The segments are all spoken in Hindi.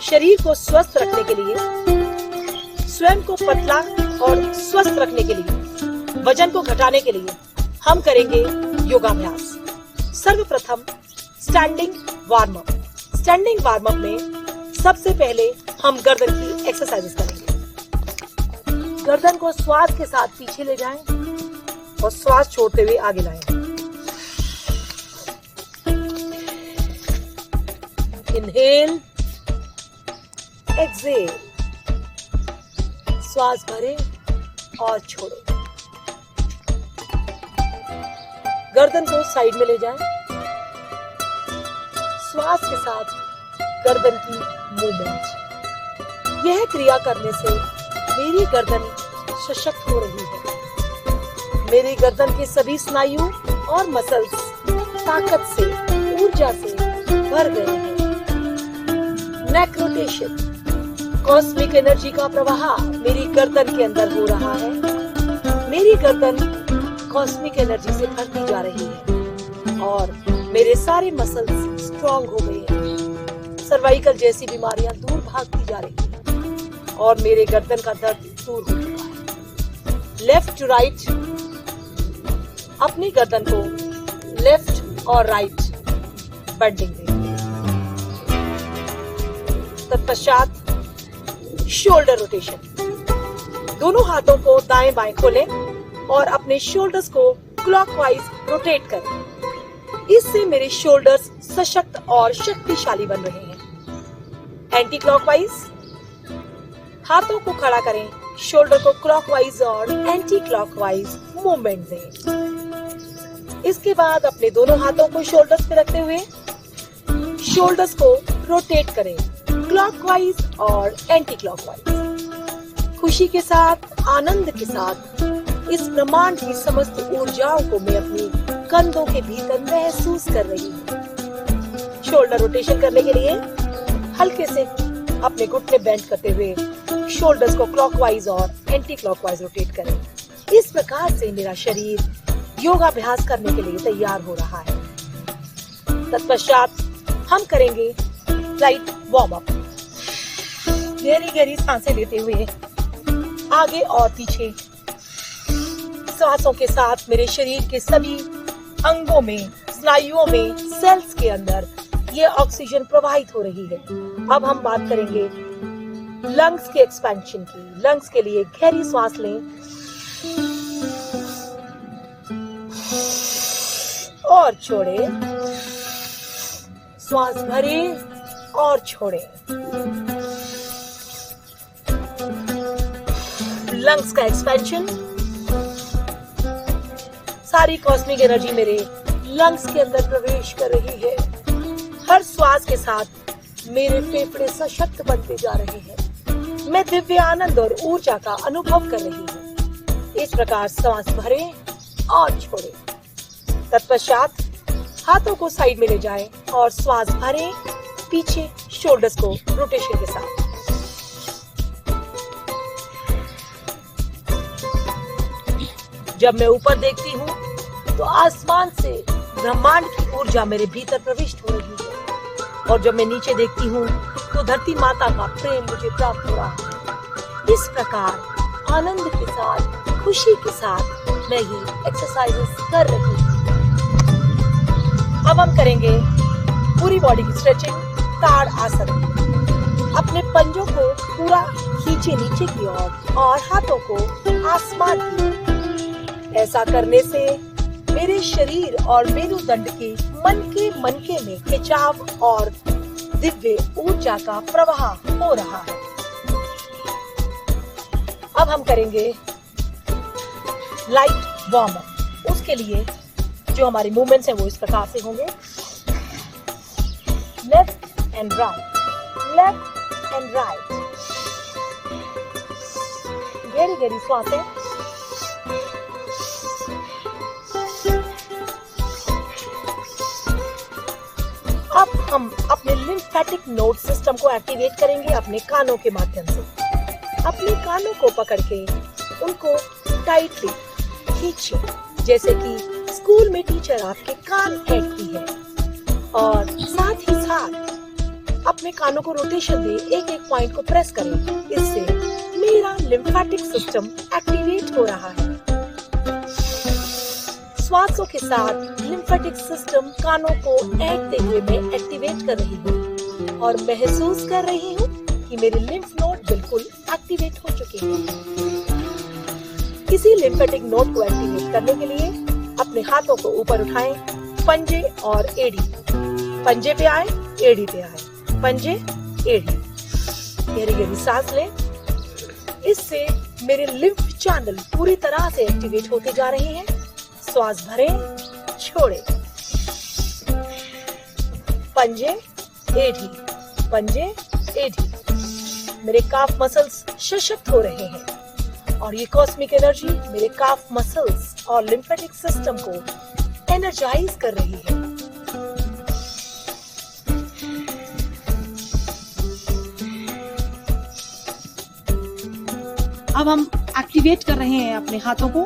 शरीर को स्वस्थ रखने के लिए, स्वयं को पतला और स्वस्थ रखने के लिए, वजन को घटाने के लिए हम करेंगे योगाभ्यास। सर्वप्रथम standing warm up. Standing warm up में सबसे पहले हम गर्दन की एक्सरसाइजेस करेंगे। गर्दन को श्वास के साथ पीछे ले जाएं और श्वास छोड़ते हुए आगे लाएं। इनहेल, एक्सहेल, श्वास भरें और छोड़ें। गर्दन को साइड में ले जाएं। श्वास के साथ गर्दन की मूवमेंट। यह क्रिया करने से मेरी गर्दन सशक्त हो रही है। मेरी गर्दन के सभी स्नायु और मसल्स ताकत से, ऊर्जा से भर गए हैं। नेक रोटेशन, कॉस्मिक एनर्जी का प्रवाह मेरी गर्दन के अंदर हो रहा है। मेरी गर्दन कॉस्मिक एनर्जी से भरती जा रही है और मेरे सारे मसल्स स्ट्रॉन्ग हो गए हैं। सर्वाइकल जैसी बीमारियां दूर भागती जा रही हैं और मेरे गर्दन का दर्द दूर हो चुका है। लेफ्ट टू राइट, अपनी गर्दन को लेफ्ट और राइट बेंडिंग दें। तत्पश्चात शोल्डर रोटेशन। दोनों हाथों को दाएं बाएं खोलें और अपने शोल्डर्स को क्लॉकवाइज रोटेट करें। इससे मेरे शोल्डर्स सशक्त और शक्तिशाली बन रहे हैं। एंटी क्लॉकवाइज, हाथों को खड़ा करें, शोल्डर को क्लॉकवाइज और एंटी क्लॉकवाइज मूवमेंट दें। इसके बाद अपने दोनों हाथों को शोल्डर्स पे रखते हुए शोल्डर्स को रोटेट करें, क्लॉकवाइज और एंटी क्लॉकवाइज। खुशी के साथ, आनंद के साथ इस ब्रह्मांड की समस्त ऊर्जाओं को मैं अपनी कंधों के भीतर महसूस कर रही हूँ। शोल्डर रोटेशन करने के लिए हल्के से अपने घुटने बेंड करते हुए शोल्डर्स को क्लॉकवाइज और एंटी क्लॉकवाइज रोटेट करें। इस प्रकार से मेरा शरीर योगाभ्यास करने के लिए तैयार हो रहा है। तत्पश्चात हम करेंगे लाइट वार्म अप। गहरी गहरी सांसें लेते हुए आगे और पीछे, सांसों के साथ मेरे शरीर के सभी अंगों में, स्नायुओं में, सेल्स के अंदर ये ऑक्सीजन प्रवाहित हो रही है। अब हम बात करेंगे लंग्स के एक्सपेंशन की। लंग्स के लिए गहरी सांस लें और छोड़ें, श्वास भरें और छोड़ें। लंग्स का एक्सपेंशन, सारी कॉस्मिक एनर्जी मेरे लंग्स के अंदर प्रवेश कर रही है। हर श्वास के साथ मेरे फेफड़े सशक्त बनते जा रहे हैं। मैं दिव्य आनंद और ऊर्जा का अनुभव कर रही हूँ। इस प्रकार श्वास भरें और छोड़ें। तत्पश्चात हाथों को साइड में ले जाएं और श्वास भरें पीछे, शोल्डर्स को रोटेशन के साथ। जब मैं ऊपर देखती हूँ तो आसमान से ब्रह्मांड की ऊर्जा मेरे भीतर प्रविष्ट हो रही है और जब मैं नीचे देखती हूँ तो धरती माता का प्रेम मुझे प्राप्त हो रहा है। इस प्रकार आनंद के साथ, खुशी के साथ मैं ये एक्सरसाइजेस कर रही हूँ। अब हम करेंगे पूरी बॉडी की स्ट्रेचिंग, ताड़ आसन। अपने पंजों को पूरा खींचे नीचे की ओर और हाथों को आसमान की। ऐसा करने से मेरे शरीर और मेरुदंड के मनके में खिंचाव और दिव्य ऊर्जा का प्रवाह हो रहा है। अब हम करेंगे लाइट वार्म अप। उसके लिए जो हमारी मूवमेंट्स हैं वो इस प्रकार से होंगे। Left and right, left and right. गहरी गहरी श्वासें। अब हम अपने लिम्फेटिक नोड सिस्टम को एक्टिवेट करेंगे अपने कानों के माध्यम से। अपने कानों को पकड़ के उनको टाइटली खींचे, जैसे कि स्कूल में टीचर आपके कान फेंटती है। और साथ ही साथ अपने कानों को रोटेशन दे, एक एक पॉइंट को प्रेस करें। इससे मेरा लिम्फेटिक सिस्टम एक्टिवेट हो रहा है। श्वासों के साथ लिम्फेटिक सिस्टम कानों को ऐंठते हुए मैं एक्टिवेट कर रही हूँ और महसूस कर रही हूँ कि मेरे लिम्फ नोड बिल्कुल एक्टिवेट हो चुके हैं। इसी लिम्फेटिक नोड को एक्टिवेट करने के लिए अपने हाथों को ऊपर उठाएं, पंजे और एड़ी। पंजे पे आए, एड़ी पे आए, पंजे, एड़ी। गहरी गहरी सांस लें। इससे मेरे लिम्फ चैनल पूरी तरह से एक्टिवेट होते जा रहे हैं। श्वास भरें, छोड़ें। पंजे, एड़ी, पंजे, एड़ी। मेरे काफ मसल्स सशक्त हो रहे हैं और ये कॉस्मिक एनर्जी मेरे काफ मसल्स और लिम्फेटिक सिस्टम को एनर्जाइज कर रही है। अब हम एक्टिवेट कर रहे हैं अपने हाथों को।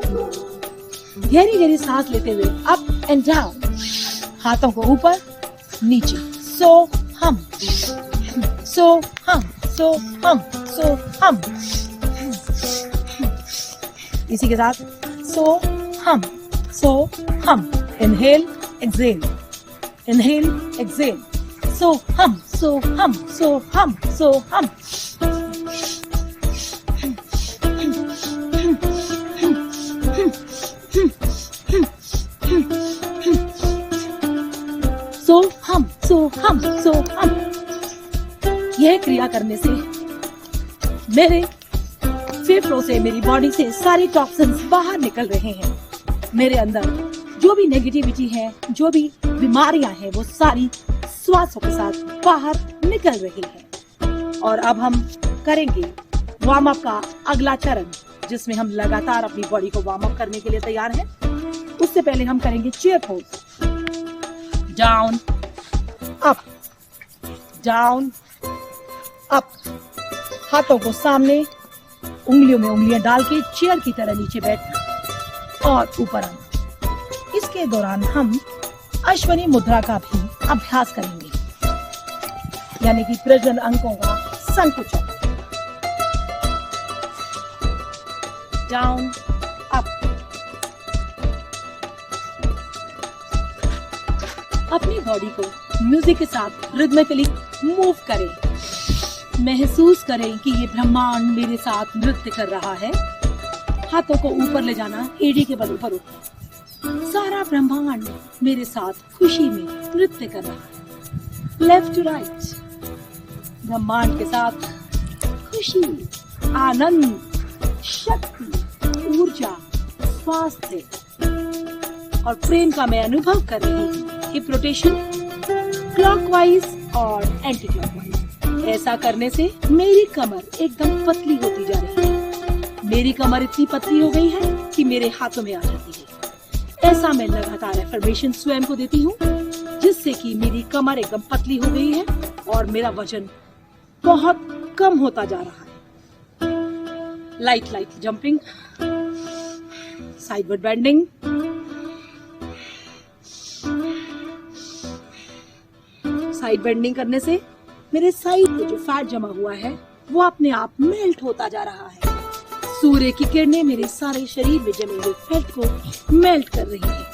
गहरी गहरी सांस लेते हुए अप एंड डाउन, हाथों को ऊपर नीचे। सो हम, सो हम, सो हम, सो हम। इसी के साथ सो हम, सो हम। Inhale, exhale, inhale, exhale. सो हम, सो हम, सो हम, सो हम। सो हम, सो हम, सो हम। यह क्रिया करने से मेरे फेफड़ों से, मेरी बॉडी से सारी टॉक्सिन्स बाहर निकल रहे हैं। मेरे अंदर जो भी नेगेटिविटी है, जो भी बीमारियां हैं, वो सारी श्वासों के साथ बाहर निकल रही है। और अब हम करेंगे वार्म अप का अगला चरण, जिसमें हम लगातार अपनी बॉडी को वार्म अप करने के लिए तैयार हैं। उससे पहले हम करेंगे chair pose. Down, up, down, up. हाथों को सामने, उंगलियों में उंगलियां डाल के चेयर की तरह नीचे बैठना और ऊपर आना। इसके दौरान हम अश्वनी मुद्रा का भी अभ्यास करेंगे, यानी कि प्रजनन अंगों का संकुचन। Down, up. अपनी बॉडी को म्यूजिक के साथ रिदमिकली मूव करें। महसूस करें कि ये ब्रह्मांड मेरे साथ नृत्य कर रहा है। हाथों को ऊपर ले जाना, एड़ी के बल ऊपर उठना। सारा ब्रह्मांड मेरे साथ खुशी में नृत्य कर रहा है। लेफ्ट टू राइट, ब्रह्मांड के साथ खुशी, आनंद, शक्ति, ऊर्जा, स्वास्थ्य और प्रेम का मैं अनुभव कर रही हूँ। हिप रोटेशन क्लॉकवाइज और एंटी क्लॉकवाइज। ऐसा करने से मेरी कमर एकदम पतली होती जा रही है। मेरी कमर इतनी पतली हो गई है कि मेरे हाथों में आ जाती है। ऐसा मैं लगातार एफर्मेशन स्वयं को देती हूँ, जिससे कि मेरी कमर एकदम पतली हो गई है और मेरा वजन बहुत कम होता जा रहा है। Light light jumping, sideward bending, side bending करने से मेरे साइड पे जो फैट जमा हुआ है वो अपने आप मेल्ट होता जा रहा है। सूर्य की किरणें मेरे सारे शरीर में जमे हुए फैट को मेल्ट कर रही है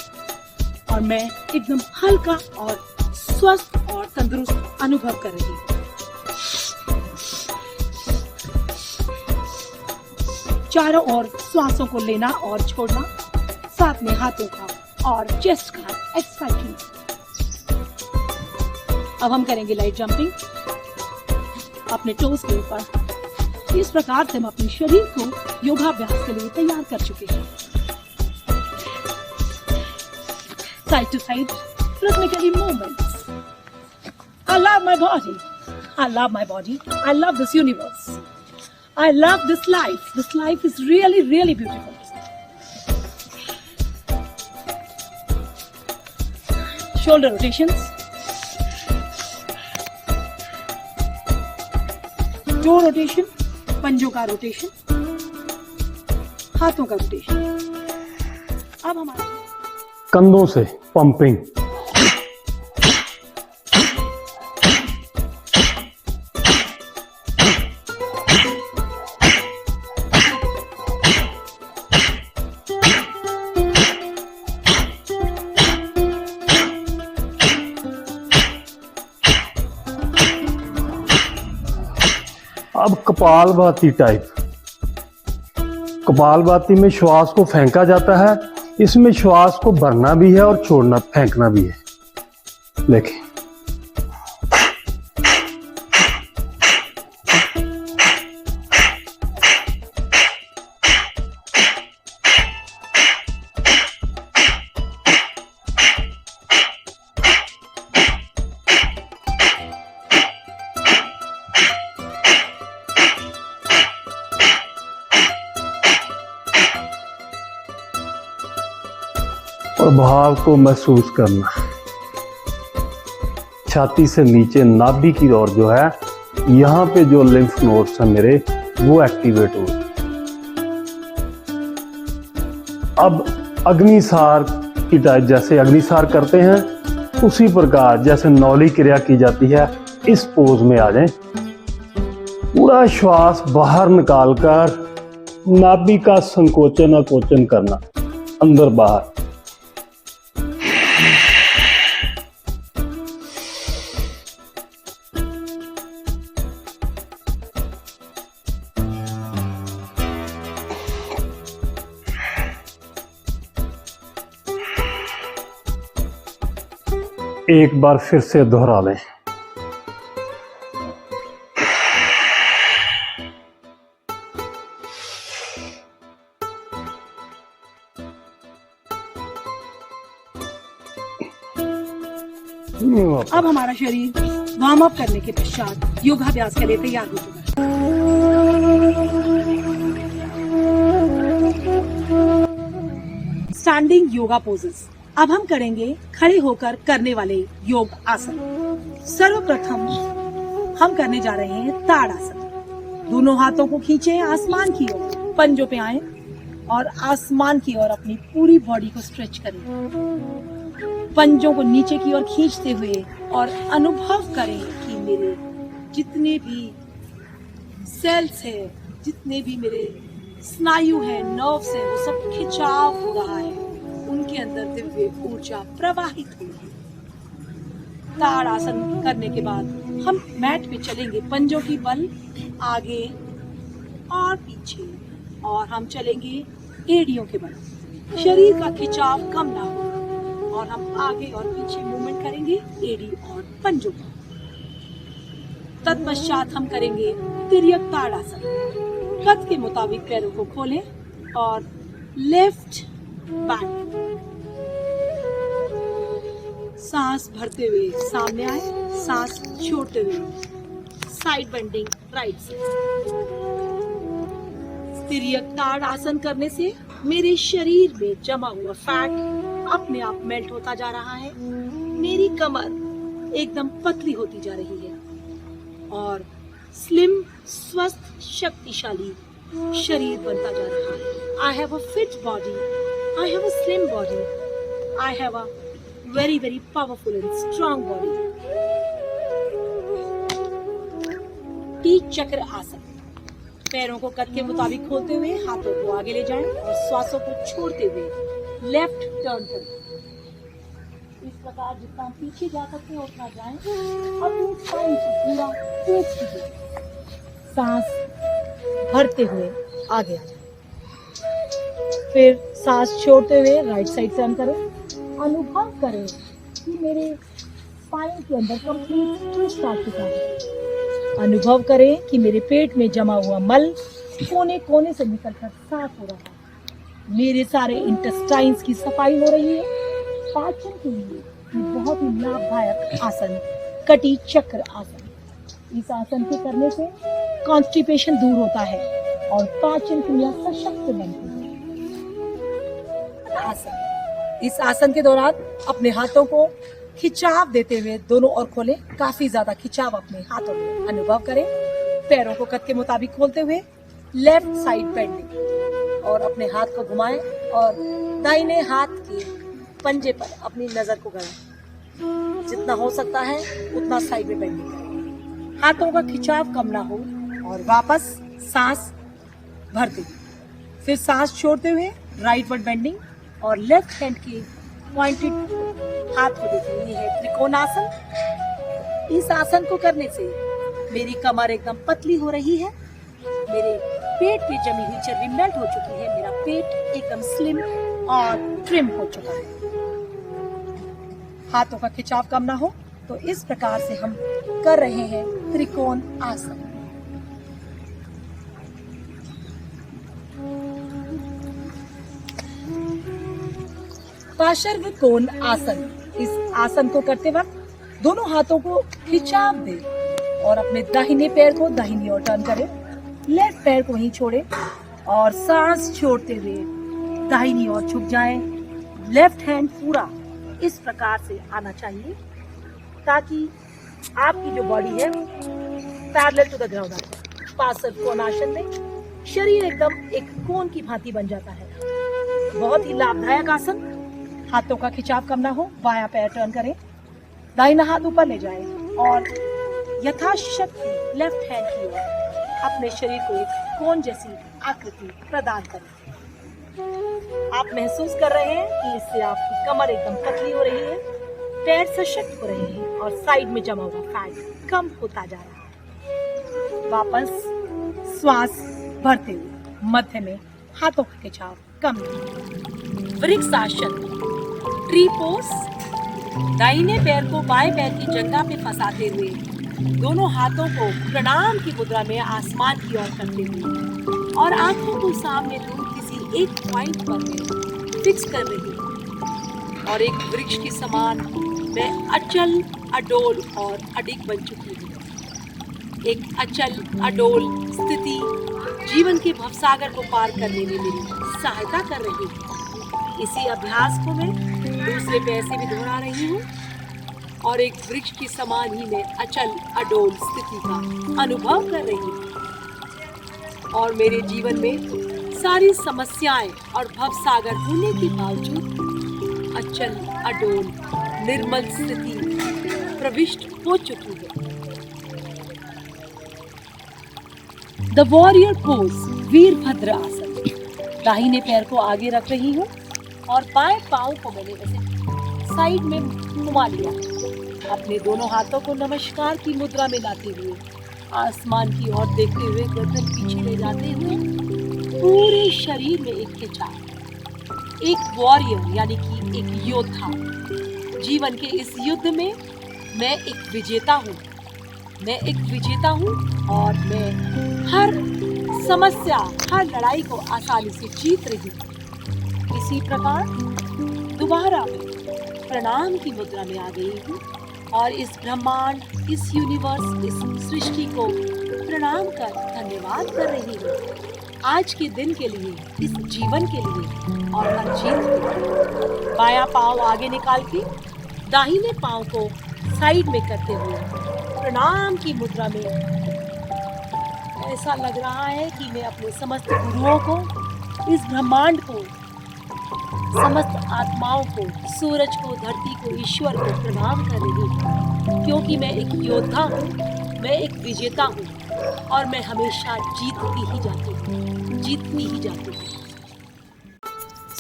और मैं एकदम हल्का और स्वस्थ और तंदुरुस्त अनुभव कर रही हूँ। चारों ओर श्वासों को लेना और छोड़ना, साथ में हाथों का और चेस्ट का एक्सपेंशन। अब हम करेंगे लाइट जंपिंग अपने टोस के ऊपर। इस प्रकार से हम अपने शरीर को योगाभ्यास के लिए तैयार कर चुके हैं। Side to side rhythmically movements. I love my body. I love my body. I love this universe. I love this life. This life is really, really beautiful. Shoulder rotations. Toe rotation, पंजों का रोटेशन, हाथों का रोटेशन। अब हमारे कंधों से पंपिंग, अब कपालभाति टाइप। कपालभाति में श्वास को फेंका जाता है, इसमें श्वास को भरना भी है और छोड़ना फेंकना भी है। देखिए प्रभाव को महसूस करना। छाती से नीचे नाभि की ओर जो है, यहाँ पे जो लिम्फ नोड्स हैं मेरे, वो एक्टिवेट हो। अब अग्निसार की टाइप, जैसे अग्निसार करते हैं उसी प्रकार जैसे नौली क्रिया की जाती है, इस पोज में आ जाएं। पूरा श्वास बाहर निकालकर नाभि का संकोचन अकोचन करना, अंदर बाहर। एक बार फिर से दोहरा लें। अब हमारा शरीर वार्म अप करने के पश्चात योगाभ्यास के लिए तैयार हो चुका है। Standing yoga poses. अब हम करेंगे खड़े होकर करने वाले योग आसन। सर्वप्रथम हम करने जा रहे हैं ताड़ासन। दोनों हाथों को खींचे आसमान की ओर, पंजों पे आए और आसमान की ओर अपनी पूरी बॉडी को स्ट्रेच करें। पंजों को नीचे की ओर खींचते हुए और अनुभव करें कि मेरे जितने भी सेल्स है, जितने भी मेरे स्नायु है, नर्व्स है, वो सब खिंचाव हो रहा है, उनके अंदर दिव्य ऊर्जा प्रवाहित हो रही है। ताड़ासन करने के बाद हम मैट पे चलेंगे, पंजों की बल आगे और पीछे, और हम चलेंगे एड़ियों के बल। शरीर का खिंचाव कम ना हो और हम आगे और पीछे मूवमेंट करेंगे एड़ी और पंजों का। तत्पश्चात हम करेंगे तिर्यक ताड़ासन। कद के मुताबिक पैरों को खोलें और लेफ्ट बैक, सांस भरते हुए सामने आए, सांस छोड़ते हुए साइड बेंडिंग राइट साइड। तिर्यक ताड़ासन करने से मेरे शरीर में जमा हुआ फैट अपने आप मेल्ट होता जा रहा है, मेरी कमर एकदम पतली होती जा रही है और स्लिम, स्वस्थ, शक्तिशाली शरीर बनता जा रहा है। I have a fit body, I have a slim body, I have a very very powerful and strong body. टीक चक्र आसन। पैरों को कद के मुताबिक खोलते हुए हाथों को आगे ले जाएं और श्वासों को छोड़ते हुए लेफ्ट टर्न करें। इस प्रकार जितना हम पीछे जा सकते हैं उतना जाएं। अपनी स्पाइन को पूरा स्ट्रेच कीजिए। सांस भरते हुए आगे आ जाएं। फिर सांस छोड़ते हुए राइट साइड टर्न करें। अनुभव करें कि मेरे स्पाइन के अंदर कंप्लीट ट्विस्ट आ चुका है। अनुभव करें कि मेरे पेट में जमा हुआ मल कोने कोने से निकलकर साफ हो रहा है। मेरे सारे इंटेस्टाइन्स की सफाई हो रही है। पाचन के लिए बहुत ही लाभदायक आसन कटी चक्र आसन। इस आसन के करने से कॉन्स्टिपेशन दूर होता है और पाचन क्रिया सशक्त बनती है। आसन। इस आसन के दौरान अपने हाथों को खिंचाव देते हुए दोनों ओर खोलें। काफी ज्यादा खिंचाव अपने हाथों में अनुभव करें। पैरों को कद के मुताबिक खोलते हुए लेफ्ट साइड बेंडिंग और अपने हाथ को घुमाएं और दाहिने हाथ के पंजे पर अपनी नजर को गड़ाएं। जितना हो सकता है उतना साइड में बेंडिंग करें। हाथों का खिंचाव कम ना हो और वापस सांस भरते हुए फिर सांस छोड़ते हुए राइट वर्ड बेंडिंग और लेफ्ट हैंड की पॉइंटेड हाथ को देखिए। ये है त्रिकोणासन। इस आसन को करने से मेरी कमर एकदम पतली हो रही है, मेरे पेट पे जमी हुई चर्बी मेल्ट हो चुकी है, मेरा पेट एकदम स्लिम और ट्रिम हो चुका है। हाथों का खिंचाव कम ना हो तो इस प्रकार से हम कर रहे हैं त्रिकोण आसन। पार्श्व कोण आसन। इस आसन को करते वक्त दोनों हाथों को खिंचाव दें और अपने दाहिने पैर को दाहिनी ओर टर्न करें, लेफ्ट पैर को वहीं छोड़ें और सांस छोड़ते हुए दाहिनी ओर झुक जाएं। लेफ्ट हैंड पूरा इस प्रकार से आना चाहिए ताकि आपकी जो बॉडी है पैरेलल टू द ग्राउंड आ जाए। पार्श्व कोण आसन में शरीर एकदम एक कोण की भांति बन जाता है। बहुत ही लाभदायक आसन। हाथों का खिंचाव कम ना हो, बायां पैर टर्न करें, दाहिना हाथ ऊपर ले जाएं और यथाशक्ति लेफ्ट हैंड की ओर अपने शरीर को एक कोण जैसी आकृति प्रदान करें। आप महसूस कर रहे हैं कि इससे आपकी कमर एकदम पतली हो रही है, पैर सशक्त हो रहे हैं और साइड में जमा हुआ फैट कम होता जा रहा है। वापस श्वास भरते हुए मध्य में हाथों का खिंचाव कम। वृक्ष आसन, ट्री पोज। दाहिने पैर को बाएं पैर की जंघा पे फंसाते हुए दोनों हाथों को प्रणाम की मुद्रा में आसमान की ओर करते हुए और आंखों को सामने दूर किसी एक पॉइंट पर फिक्स कर रही हूँ और एक वृक्ष के समान मैं अचल, अडोल और अडिग बन चुकी हूँ। एक अचल, अडोल स्थिति जीवन के भवसागर को पार करने में मेरी सहायता कर रही है। इसी अभ्यास को मैं दूसरे पैर से भी दोहरा रही हूँ और एक वृक्ष के समान ही मैं अचल, अडोल स्थिति का अनुभव कर रही हूँ और मेरे जीवन में सारी समस्याएं और भवसागर होने के बावजूद अचल, अडोल, निर्मल स्थिति प्रविष्ट हो चुकी है। द वॉरियर पोज, वीरभद्र आसन। दाहिने पैर को आगे रख रही हूँ और बाएं पांव को मैंने ऐसे साइड में घुमा लिया। अपने दोनों हाथों को नमस्कार की मुद्रा में लाते हुए आसमान की ओर देखते हुए गर्दन पीछे ले जाते हुए पूरे शरीर में एक खिंचाव। एक वॉरियर यानी कि एक योद्धा। जीवन के इस युद्ध में मैं एक विजेता हूँ। मैं एक विजेता हूँ और मैं हर समस्या, हर लड़ाई को आसानी से जीत रही हूँ। इसी प्रकार दोबारा मैं प्रणाम की मुद्रा में आ गई हूँ और इस ब्रह्मांड, इस यूनिवर्स, इस सृष्टि को प्रणाम कर धन्यवाद कर रही हूँ आज के दिन के लिए, इस जीवन के लिए और हर जीत के लिए। बायां पांव आगे निकाल के दाहिने पांव को साइड में करते हुए प्रणाम की मुद्रा में ऐसा लग रहा है कि मैं अपने समस्त गुरुओं को, इस ब्रह्मांड को, समस्त आत्माओं को, सूरज को, धरती को, ईश्वर को प्रणाम कर रही हूँ क्योंकि मैं एक योद्धा हूँ, मैं एक विजेता हूँ और मैं हमेशा जीतती ही जाती हूँ, जीतती ही जाती हूँ।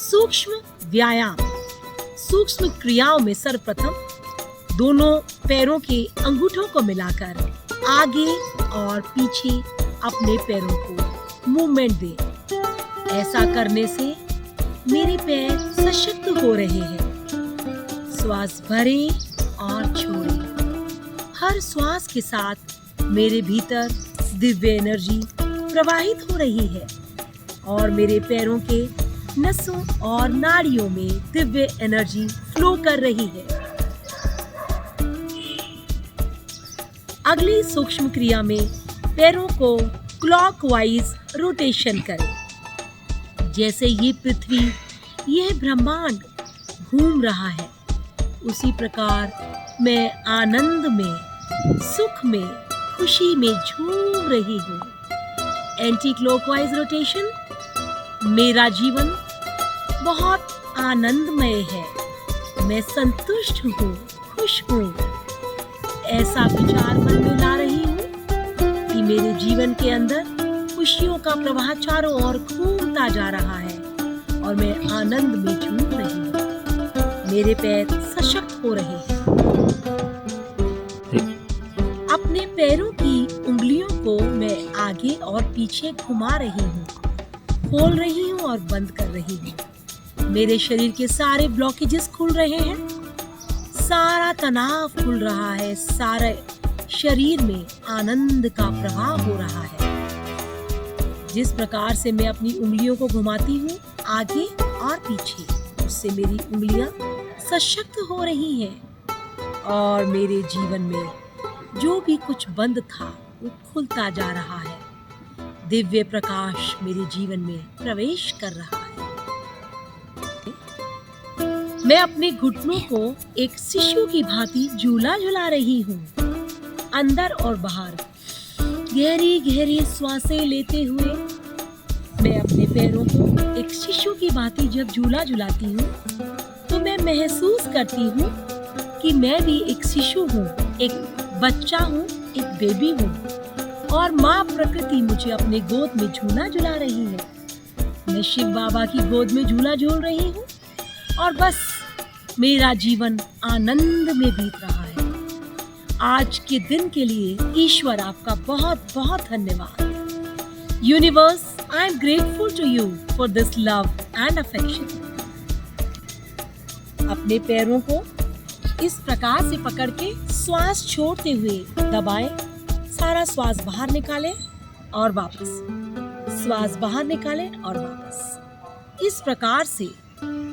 सूक्ष्म व्यायाम। सूक्ष्म क्रियाओं में सर्वप्रथम दोनों पैरों के अंगूठों को मिलाकर आगे और पीछे अपने पैरों को मूवमेंट दें। ऐसा करने से मेरे पैर सशक्त हो रहे हैं। श्वास भरें और छोड़ें। हर श्वास के साथ मेरे भीतर दिव्य एनर्जी प्रवाहित हो रही है और मेरे पैरों के नसों और नाड़ियों में दिव्य एनर्जी फ्लो कर रही है। अगली सूक्ष्म क्रिया में पैरों को क्लॉकवाइज रोटेशन करें। जैसे ये पृथ्वी, यह ब्रह्मांड घूम रहा है, उसी प्रकार मैं आनंद में, सुख में, खुशी में झूम रही हूँ। Anti clockwise rotation. मेरा जीवन बहुत आनंदमय है, मैं संतुष्ट हूँ, खुश हूँ। ऐसा विचार मन में ला रही हूँ कि मेरे जीवन के अंदर खुशियों का प्रवाह चारों ओर घूमता जा रहा है और मैं आनंद में झूम रही हूँ। मेरे पैर सशक्त हो रहे हैं। अपने पैरों की उंगलियों को मैं आगे और पीछे घुमा रही हूँ, खोल रही हूँ और बंद कर रही हूँ। मेरे शरीर के सारे ब्लॉकेजेस खुल रहे हैं, सारा तनाव खुल रहा है, सारे शरीर में आनंद का प्रवाह हो रहा है। जिस प्रकार से मैं अपनी उंगलियों को घुमाती हूँ आगे और पीछे, उससे मेरी उंगलियां सशक्त हो रही हैं और मेरे जीवन में जो भी कुछ बंद था वो खुलता जा रहा है। दिव्य प्रकाश मेरे जीवन में प्रवेश कर रहा है। मैं अपने घुटनों को एक शिशु की भांति झूला झुला रही हूँ। अंदर और बाहर गहरी गहरी सांसें लेते हुए मैं अपने पैरों को एक शिशु की भांति जब झूला झुलाती हूँ तो मैं महसूस करती हूँ कि मैं भी एक शिशु हूँ, एक बच्चा हूँ, एक बेबी हूँ और माँ प्रकृति मुझे अपने गोद में झूला झुला रही है। मैं शिव बाबा की गोद में झूला झूल रही हूँ और बस मेरा जीवन आनंद में बीत रहा है। आज के दिन के लिए ईश्वर आपका बहुत बहुत धन्यवाद। Universe, I am grateful to you for this love and affection. अपने पैरों को इस प्रकार से पकड़ के श्वास छोड़ते हुए दबाएं। सारा श्वास बाहर निकालें और वापस, श्वास बाहर निकालें और वापस। इस प्रकार से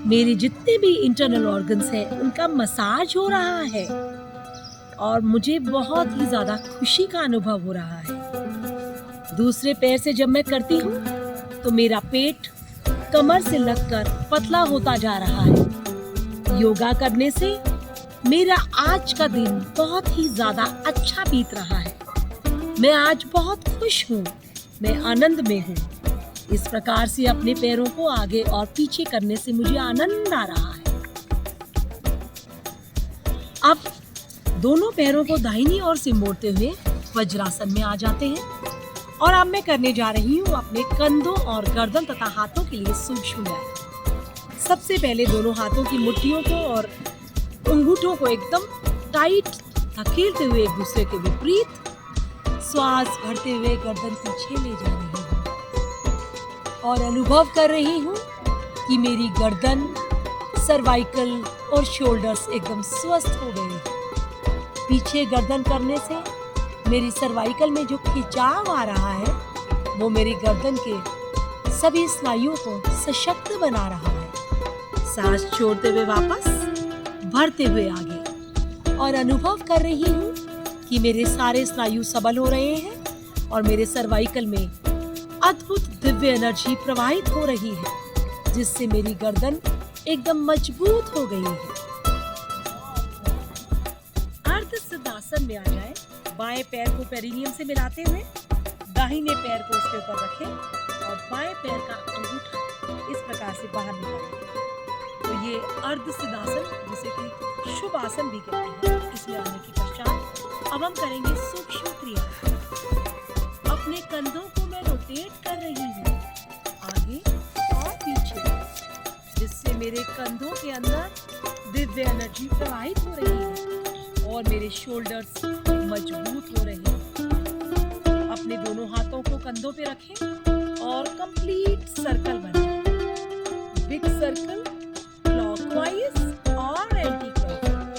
मेरे जितने भी इंटरनल ऑर्गन्स हैं उनका मसाज हो रहा है और मुझे बहुत ही ज्यादा खुशी का अनुभव हो रहा है। दूसरे पैर से जब मैं करती हूँ तो मेरा पेट कमर से लगकर पतला होता जा रहा है। योगा करने से मेरा आज का दिन बहुत ही ज्यादा अच्छा बीत रहा है। मैं आज बहुत खुश हूँ, मैं आनंद में हूँ। इस प्रकार से अपने पैरों को आगे और पीछे करने से मुझे आनंद आ रहा है। अब दोनों पैरों को दाहिनी ओर से मोड़ते हुए वज्रासन में आ जाते हैं और अब मैं करने जा रही हूँ अपने कंधों और गर्दन तथा हाथों के लिए सूक्ष्म व्यायाम। सबसे पहले दोनों हाथों की मुट्ठियों को और अंगूठों को एकदम टाइट धकेलते हुए एक दूसरे के विपरीत श्वास भरते हुए गर्दन पीछे ले जा रही हूँ और अनुभव कर रही हूँ कि मेरी गर्दन, सर्वाइकल और शोल्डर्स एकदम स्वस्थ हो गए हैं। पीछे गर्दन करने से मेरी सर्वाइकल में जो खिंचाव आ रहा है वो मेरी गर्दन के सभी स्नायुओं को सशक्त बना रहा है। सांस छोड़ते हुए वापस, भरते हुए आगे और अनुभव कर रही हूँ कि मेरे सारे स्नायु सबल हो रहे हैं और मेरे सर्वाइकल में अद्भुत दिव्य एनर्जी प्रवाहित हो रही है जिससे मेरी गर्दन एकदम मजबूत हो गई है। अर्ध सिद्धासन में आ जाए। बाएं पैर को पेरिनियम से मिलाते हुए दाहिने पैर को उसके ऊपर रखें और बाएं पैर का अंगूठा इस प्रकार से बाहर निकालें। तो ये अर्ध सिद्धासन, जिसे कि शुभ आसन भी कहते हैं, इसमें आने के पश्चात अब हम करेंगे सूक्ष्म क्रिया। अपने कंधों को मैं रोटेट कर रही हूँ आगे और पीछे, जिससे मेरे कंधों के अंदर दिव्य एनर्जी प्रवाहित हो रही है और मेरे शोल्डर्स मजबूत हो रहे हैं। अपने दोनों हाथों को कंधों पे रखें और कंप्लीट सर्कल बनाएं। बिग सर्कल, क्लॉकवाइज और एंटी क्लॉकवाइज।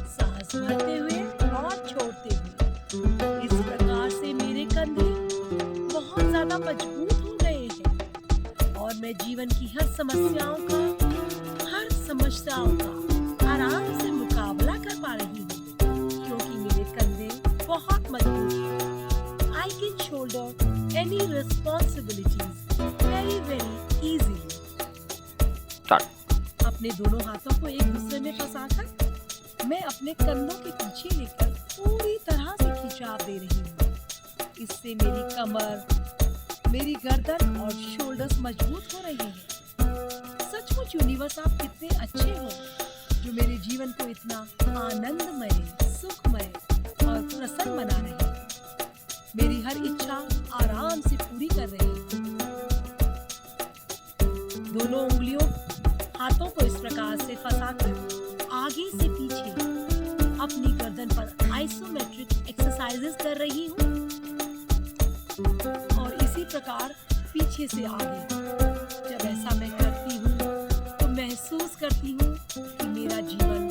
सांस भरते हुए और छोड़ते हुए। इस प्रकार से मेरे कंधे बहुत ज्यादा मजबूत हो गए हैं और मैं जीवन की हर समस्याओं का आराम से मुकाबला कर पा रही हूँ क्योंकि मेरे कंधे बहुत मजबूत हैं। I can shoulder any responsibilities very easily. अपने दोनों हाथों को एक दूसरे में फंसाकर मैं अपने कंधों के पीछे लेकर पूरी तरह से खिंचाव दे रही हूँ। इससे मेरी कमर, मेरी गर्दन और शोल्डर्स मजबूत हो रहे हैं। सचमुच यूनिवर्स, आप कितने अच्छे हो जो मेरे जीवन को इतना आनंदमय, सुखमय और प्रसन्न बना रहे हैं। मेरी हर इच्छा आराम से पूरी कर रही है। दोनों उंगलियों, हाथों को इस प्रकार से फंसाकर आगे से पीछे अपनी गर्दन पर आइसोमेट्रिक एक्सरसाइजेस कर रही हूँ प्रकार पीछे से आगे। जब ऐसा मैं करती हूँ तो महसूस करती हूँ कि मेरा जीवन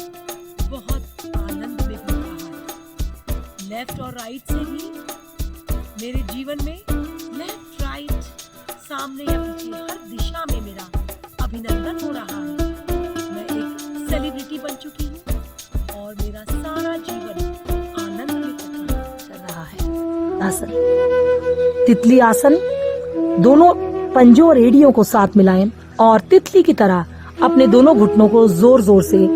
बहुत आनंद में बीत रहा है। लेफ्ट और राइट से भी मेरे जीवन में लेफ्ट राइट सामने या पीछे हर दिशा में मेरा अभिनंदन हो रहा है। मैं एक सेलिब्रिटी बन चुकी हूँ और मेरा सारा जीवन आनंद में कर रहा है। आसन, तितली आसन। दोनों पंजों और एड़ियों को साथ मिलाएं और तितली की तरह अपने दोनों घुटनों को जोर जोर से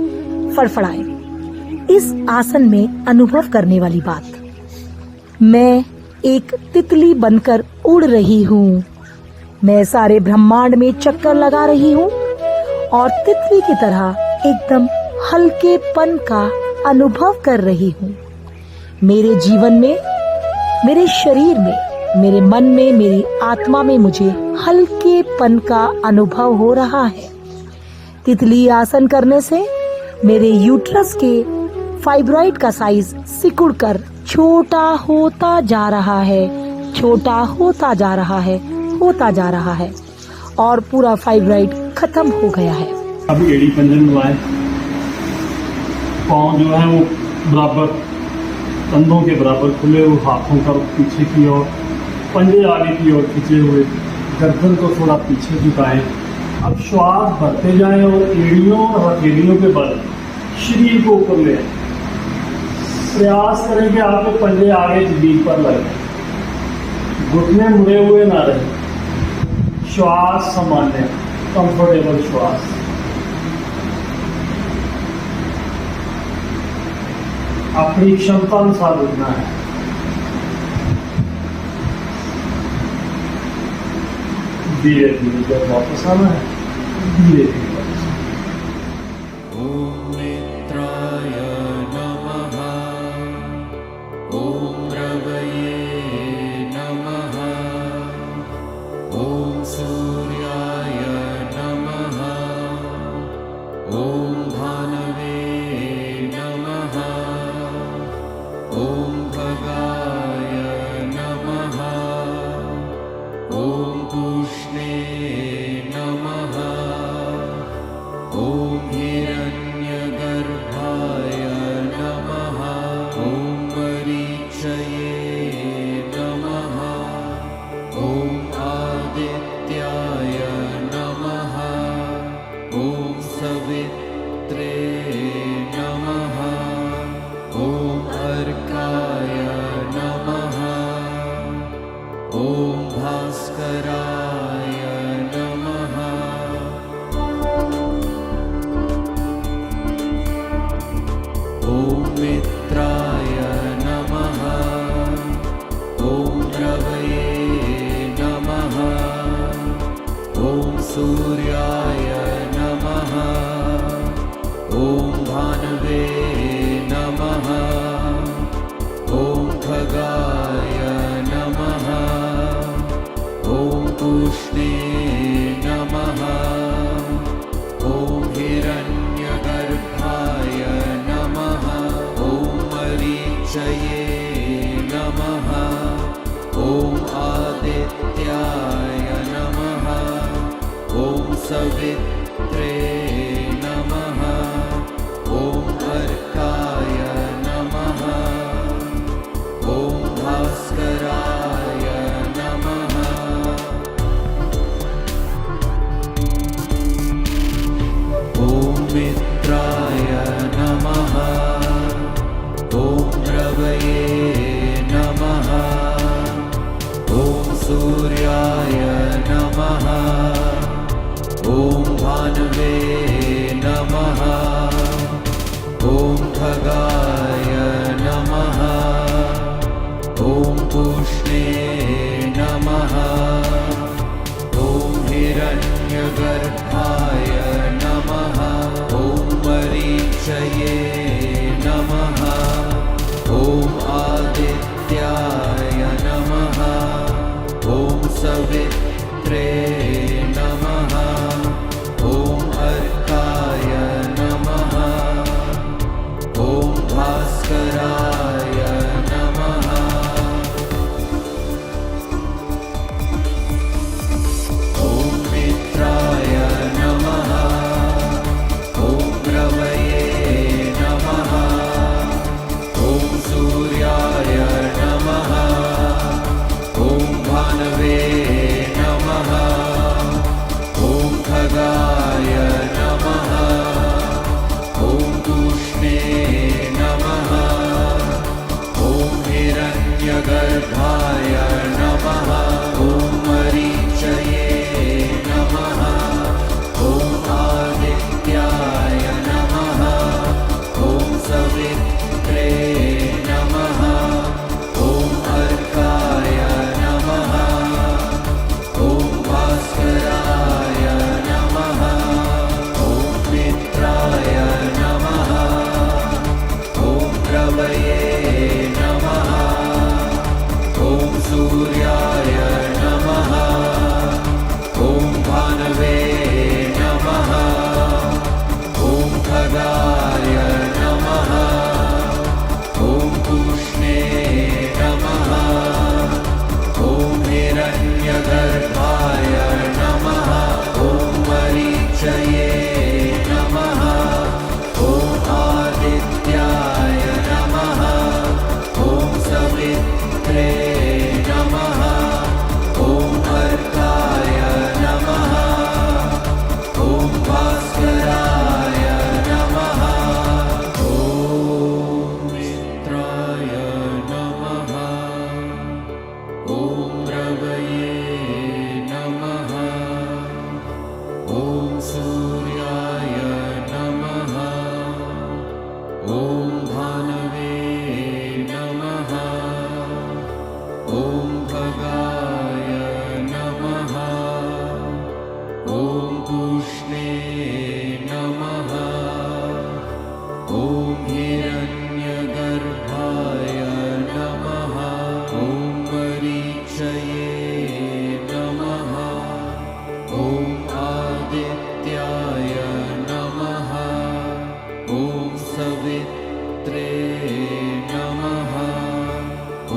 फड़फड़ाएं। इस आसन में अनुभव करने वाली बात, मैं एक तितली बनकर उड़ रही हूँ। मैं सारे ब्रह्मांड में चक्कर लगा रही हूँ और तितली की तरह एकदम हल्केपन का अनुभव कर रही हूँ। मेरे जीवन में, मेरे शरीर में, मेरे मन में, मेरी आत्मा में मुझे हल्केपन का अनुभव हो रहा है। तितली आसन करने से मेरे यूट्रस के फाइब्रॉइड का साइज सिकुड़कर छोटा होता जा रहा है, छोटा होता जा रहा है, होता जा रहा है और पूरा फाइब्रॉइड खत्म हो गया है। अब एड़ी पंजन मिलाएं, पाँव जो है वो बराबर कंधों के बराबर खुले हुए, हाथों का पीछे की ओर, पंजे आगे की ओर खींचे हुए, गर्दन को थोड़ा पीछे झुकाएं। अब श्वास भरते जाएं और एड़ियों और हथेलियों के बल शरीर को ऊपर ले आएं। प्रयास करें कि आपके पंजे आगे जमीन पर लगे, घुटने मुड़े हुए ना रहे। श्वास सामान्य, कंफर्टेबल श्वास। अपनी क्षमता अनुसार उठना है। धीरे धीरे जब वापस आना है, धीरे धीरे वापस आना। ओम मित्राय नमः। ओम रवये नमः। ओम सूर्याय नमः। ओम भानवे नमः। ओम भगाय नमः। ओम पूष्णे नमः। ओम हिरण्यगर्भाय नमः। ओम मरीचये नमः। ओम आदित्याय नमः। ओम सवित्रे नमः। ओम अर्काय नमः। ओम भास्कराय नमः। ओम मित्राय नमः। ओम रवये नमः। ओम सूर्याय नमः। ओम भानवे नमः। ओम खगाय नमः। ओम पूष्णे नमः। ओम हिरण्यगर्भाय नमः। ओम मरीचये नमः। ओम आदित्याय नमः। ओम सवित्रे नमः। ओम अर्काय नमः। ओम भास्कराय नमः। ओम मित्राय नमः। ओम रवये नमः। ओम सूर्याय नमः। ओम भानवे नमः। ओम खगाय नमः। ओम पूष्णे नमः। ओम हिरण्यगर्भाय नमः। ओम मरीचये नमः। ओम आदित्याय नमः। ओम सवित्रे नमः। ओम अर्काय नमः। ओम भास्कराय नमः। हिरण्यगर्भाय नमः। ॐ मरीचये नमः। ॐ आदित्याय नमः। ॐ सवित्रे नमः। ॐ अर्काय नमः। ॐ भास्कराय नमः। ॐ मित्राय नमः। ॐ रवये नमः। ॐ सूर्याय नमः। ॐ भानवे नमः। ॐ खगाय नमः। ॐ पूष्णे नमः। ॐ हिरण्यगर्भाय नमः। ॐ मरीचये नमः। ॐ आदित्याय नमः। ॐ सवित्रे नमः। ॐ अर्काय नमः। ॐ भास्कराय नमः। ॐ मित्राय नमः। ॐ रवये नमः। ॐ सूर्याय नमः। ॐ भानवे नमः। ॐ खगाय नमः। ॐ पूष्णे नमः। ॐ हिरण्यगर्भाय नमः। ॐ मरीचये नमः। ॐ आदित्याय नमः। ॐ सवित्रे नमः। ॐ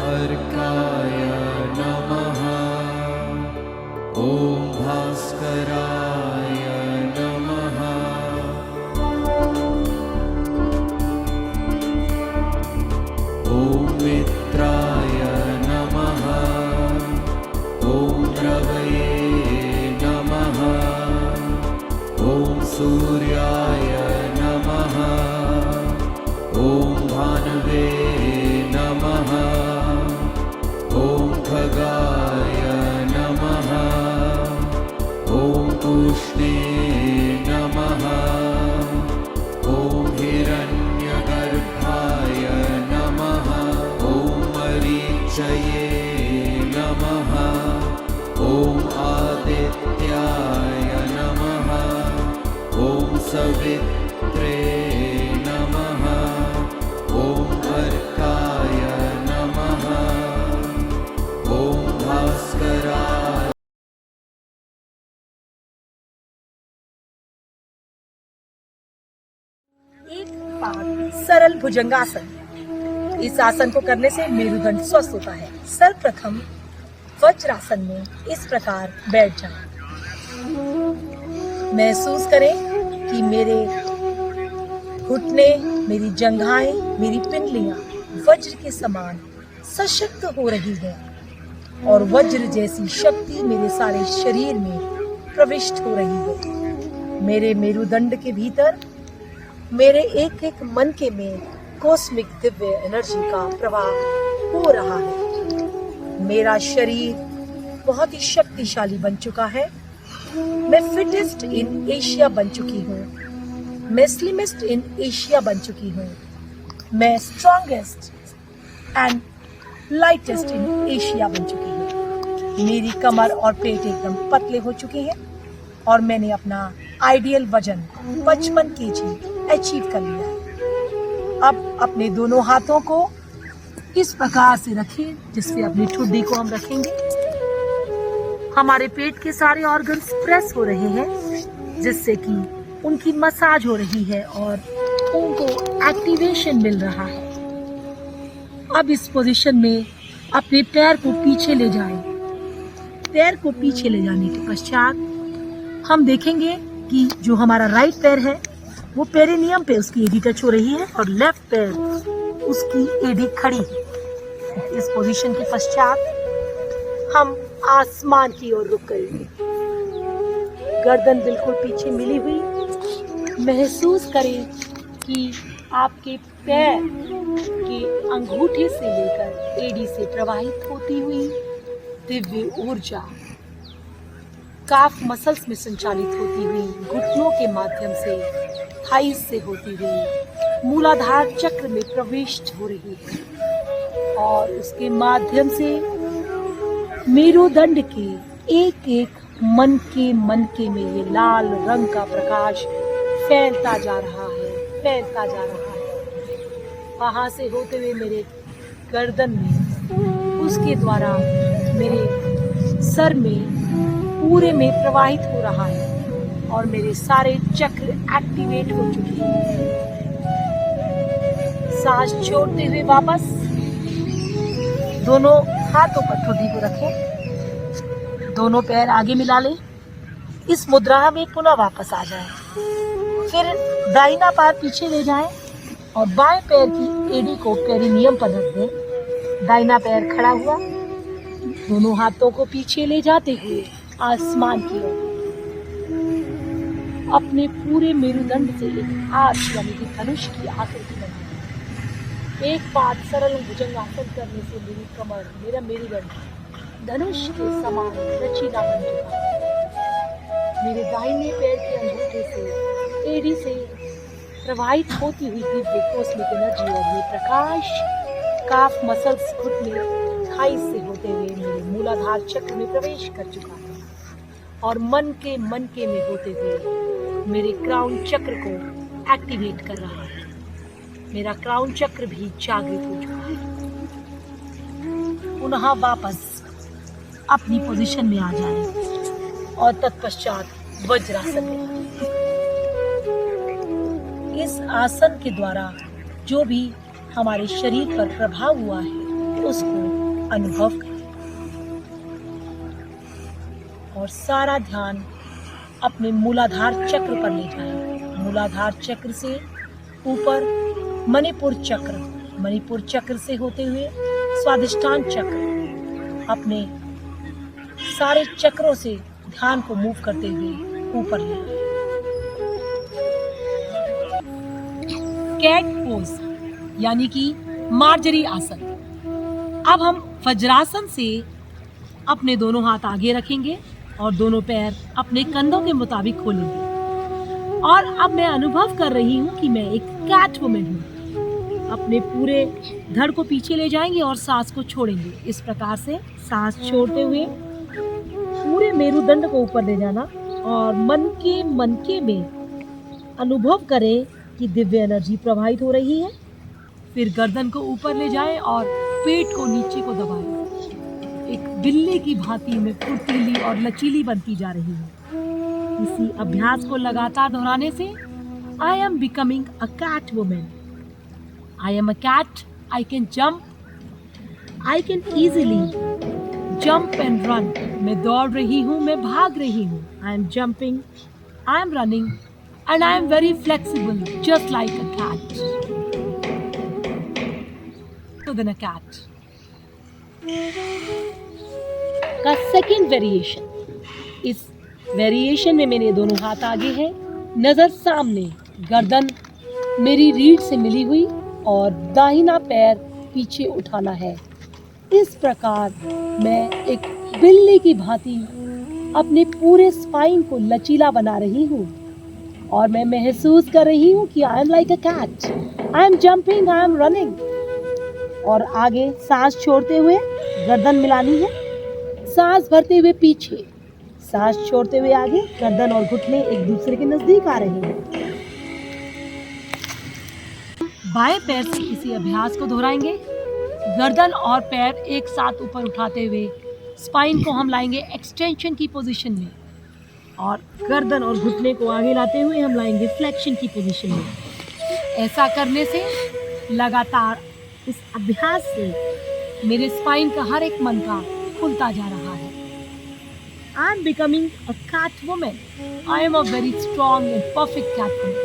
अर्काय नमः। ॐ भास्कराय नमः। ॐ मित्राय नमः। ॐ रवये नमः। ॐ सूर्याय नमः। ॐ भानवे नमः। ॐ खगाय नमः। ॐ पूष्णे नमः। ॐ हिरण्यगर्भाय नमः। ॐ मरीचये नमः। ॐ आदित्याय नमः। ॐ सवित्रे नमः। ॐ अर्काय नमः। ॐ भास्कराय। एक पाठ सरल भुजंगासन। इस आसन को करने से मेरुदंड स्वस्थ होता है। सर्वप्रथम वज्रासन में इस प्रकार बैठ जाएं। महसूस करें कि मेरे घुटने, मेरी जंघाएं, मेरी पिंडलियां वज्र के समान सशक्त हो रही है और वज्र जैसी शक्ति मेरे सारे शरीर में प्रविष्ट हो रही है। मेरे मेरुदंड के भीतर मेरे एक एक मन के में कॉस्मिक दिव्य एनर्जी का प्रवाह हो रहा है। मेरा शरीर बहुत ही शक्तिशाली बन चुका है। मैं फिटेस्ट इन एशिया बन चुकी हूँ। मैं स्लिमेस्ट इन एशिया बन चुकी हूँ। मैं strongest and lightest in Asia बन चुकी हूँ। मेरी कमर और पेट एकदम पतले हो चुके हैं और मैंने अपना आइडियल वजन 55 kg अचीव कर लिया है। अब अपने दोनों हाथों को इस प्रकार से रखिए जिससे अपनी ठुड्डी को हम रखेंगे। हमारे पेट के सारे ऑर्गन्स प्रेस हो रहे हैं जिससे कि उनकी मसाज हो रही है और उनको एक्टिवेशन मिल रहा है। अब इस पोजीशन में अपने पैर को पीछे ले जाएं। पैर को पीछे ले जाने के पश्चात हम देखेंगे कि जो हमारा राइट पैर है वो पेरिनियम पे उसकी एडी टच हो रही है और लेफ्ट पैर उसकी एडी खड़ी है। इस पोजीशन के पश्चात हम आसमान की ओर रुक करेंगे। गर्दन बिल्कुल पीछे मिली हुई। महसूस करें कि आपके पैर की अंगूठे से लेकर एड़ी से प्रवाहित होती हुई दिव्य ऊर्जा काफ मसल्स में संचालित होती हुई घुटनों के माध्यम से थाइस से होती हुई मूलाधार चक्र में प्रविष्ट हो रही है और उसके माध्यम से मेरुदंड के एक एक मनके में ये लाल रंग का प्रकाश फैलता जा रहा है वहां से होते हुए मेरे गर्दन में, उसके द्वारा मेरे सर में पूरे में प्रवाहित हो रहा है और मेरे सारे चक्र एक्टिवेट हो चुके हैं। सांस छोड़ते हुए वापस दोनों हाथों पर ठोडी को रखें, दोनों पैर आगे मिला लें, इस मुद्रा में पुनः वापस आ जाएं। फिर दाहिना पैर पीछे ले जाएं और बाएं पैर की एड़ी को पेरिनियम पर रख दें। दाहिना पैर खड़ा हुआ, दोनों हाथों को पीछे ले जाते हुए आसमान की ओर अपने पूरे मेरुदंड से एक आर्च यानी कि धनुष की आकृति बनाएं। एक पाद सरल भुजंगासन करने से मेरी कमर, मेरा मेरुदंड धनुष के समान लचीला बन चुका है। मेरे दाहिने पैर के अंगूठे से एड़ी से प्रवाहित होती हुई दिव्य कॉस्मिक एनर्जी और ये प्रकाश काफ मसल्स घुटने थाइस से होते हुए मेरे मूलाधार चक्र में प्रवेश कर चुका है और मन के में होते हुए मेरे क्राउन चक्र को एक्टिवेट कर रहा है। मेरा क्राउन चक्र भी जागृत हो चुका है। पुनः वापस अपनी पोजीशन में आ जाएं और तत्पश्चात वज्रासन में आएं। इस आसन के द्वारा जो भी हमारे शरीर पर प्रभाव हुआ है उसको अनुभव करें और सारा ध्यान अपने मूलाधार चक्र पर ले जाएं। मूलाधार चक्र से ऊपर मणिपुर चक्र से होते हुए स्वादिष्टान चक्र, अपने सारे चक्रों से ध्यान को मूव करते हुए ऊपर ले आएं। कैट पोज यानी कि मार्जरी आसन। अब हम वज्रासन से अपने दोनों हाथ आगे रखेंगे और दोनों पैर अपने कंधों के मुताबिक खोलेंगे और अब मैं अनुभव कर रही हूँ कि मैं एक कैट वुमन हूँ। अपने पूरे धड़ को पीछे ले जाएंगे और सांस को छोड़ेंगे। इस प्रकार से सांस छोड़ते हुए पूरे मेरुदंड को ऊपर ले जाना और मनके में अनुभव करें कि दिव्य एनर्जी प्रवाहित हो रही है। फिर गर्दन को ऊपर ले जाएं और पेट को नीचे को दबाएं। एक बिल्ली की भांति में फुर्तीली और लचीली बनती जा रही है। इसी अभ्यास को लगातार दोहराने से I am becoming a cat woman. I am a cat, I can jump, I can easily jump and run. मैं दौड़ रही हूँ, मैं भाग रही हूँ। I am jumping, I am running and I am very flexible, just like a cat. So than a cat. का सेकेंड वेरिएशन। इस वेरिएशन में मेरे दोनों हाथ आगे हैं, नजर सामने, गर्दन मेरी रीढ़ से मिली हुई और दाहिना पैर पीछे उठाना है। इस प्रकार मैं एक बिल्ली की भांति अपने पूरे स्पाइन को लचीला बना रही हूँ और मैं महसूस कर रही हूँ कि I am like a cat, I am jumping, I am running. और आगे सांस छोड़ते हुए गर्दन मिलानी है, सांस भरते हुए पीछे, सांस छोड़ते हुए आगे। गर्दन और घुटने एक दूसरे के नजदीक आ रहे हैं। बाएं पैर से इसी अभ्यास को दोहराएंगे। गर्दन और पैर एक साथ ऊपर उठाते हुए स्पाइन को हम लाएंगे एक्सटेंशन की पोजीशन में और गर्दन और घुटने को आगे लाते हुए हम लाएंगे फ्लेक्शन की पोजीशन में। ऐसा करने से लगातार इस अभ्यास से मेरे स्पाइन का हर एक मनका खुलता जा रहा है। I am becoming a cat woman. I am a very strong and perfect cat woman.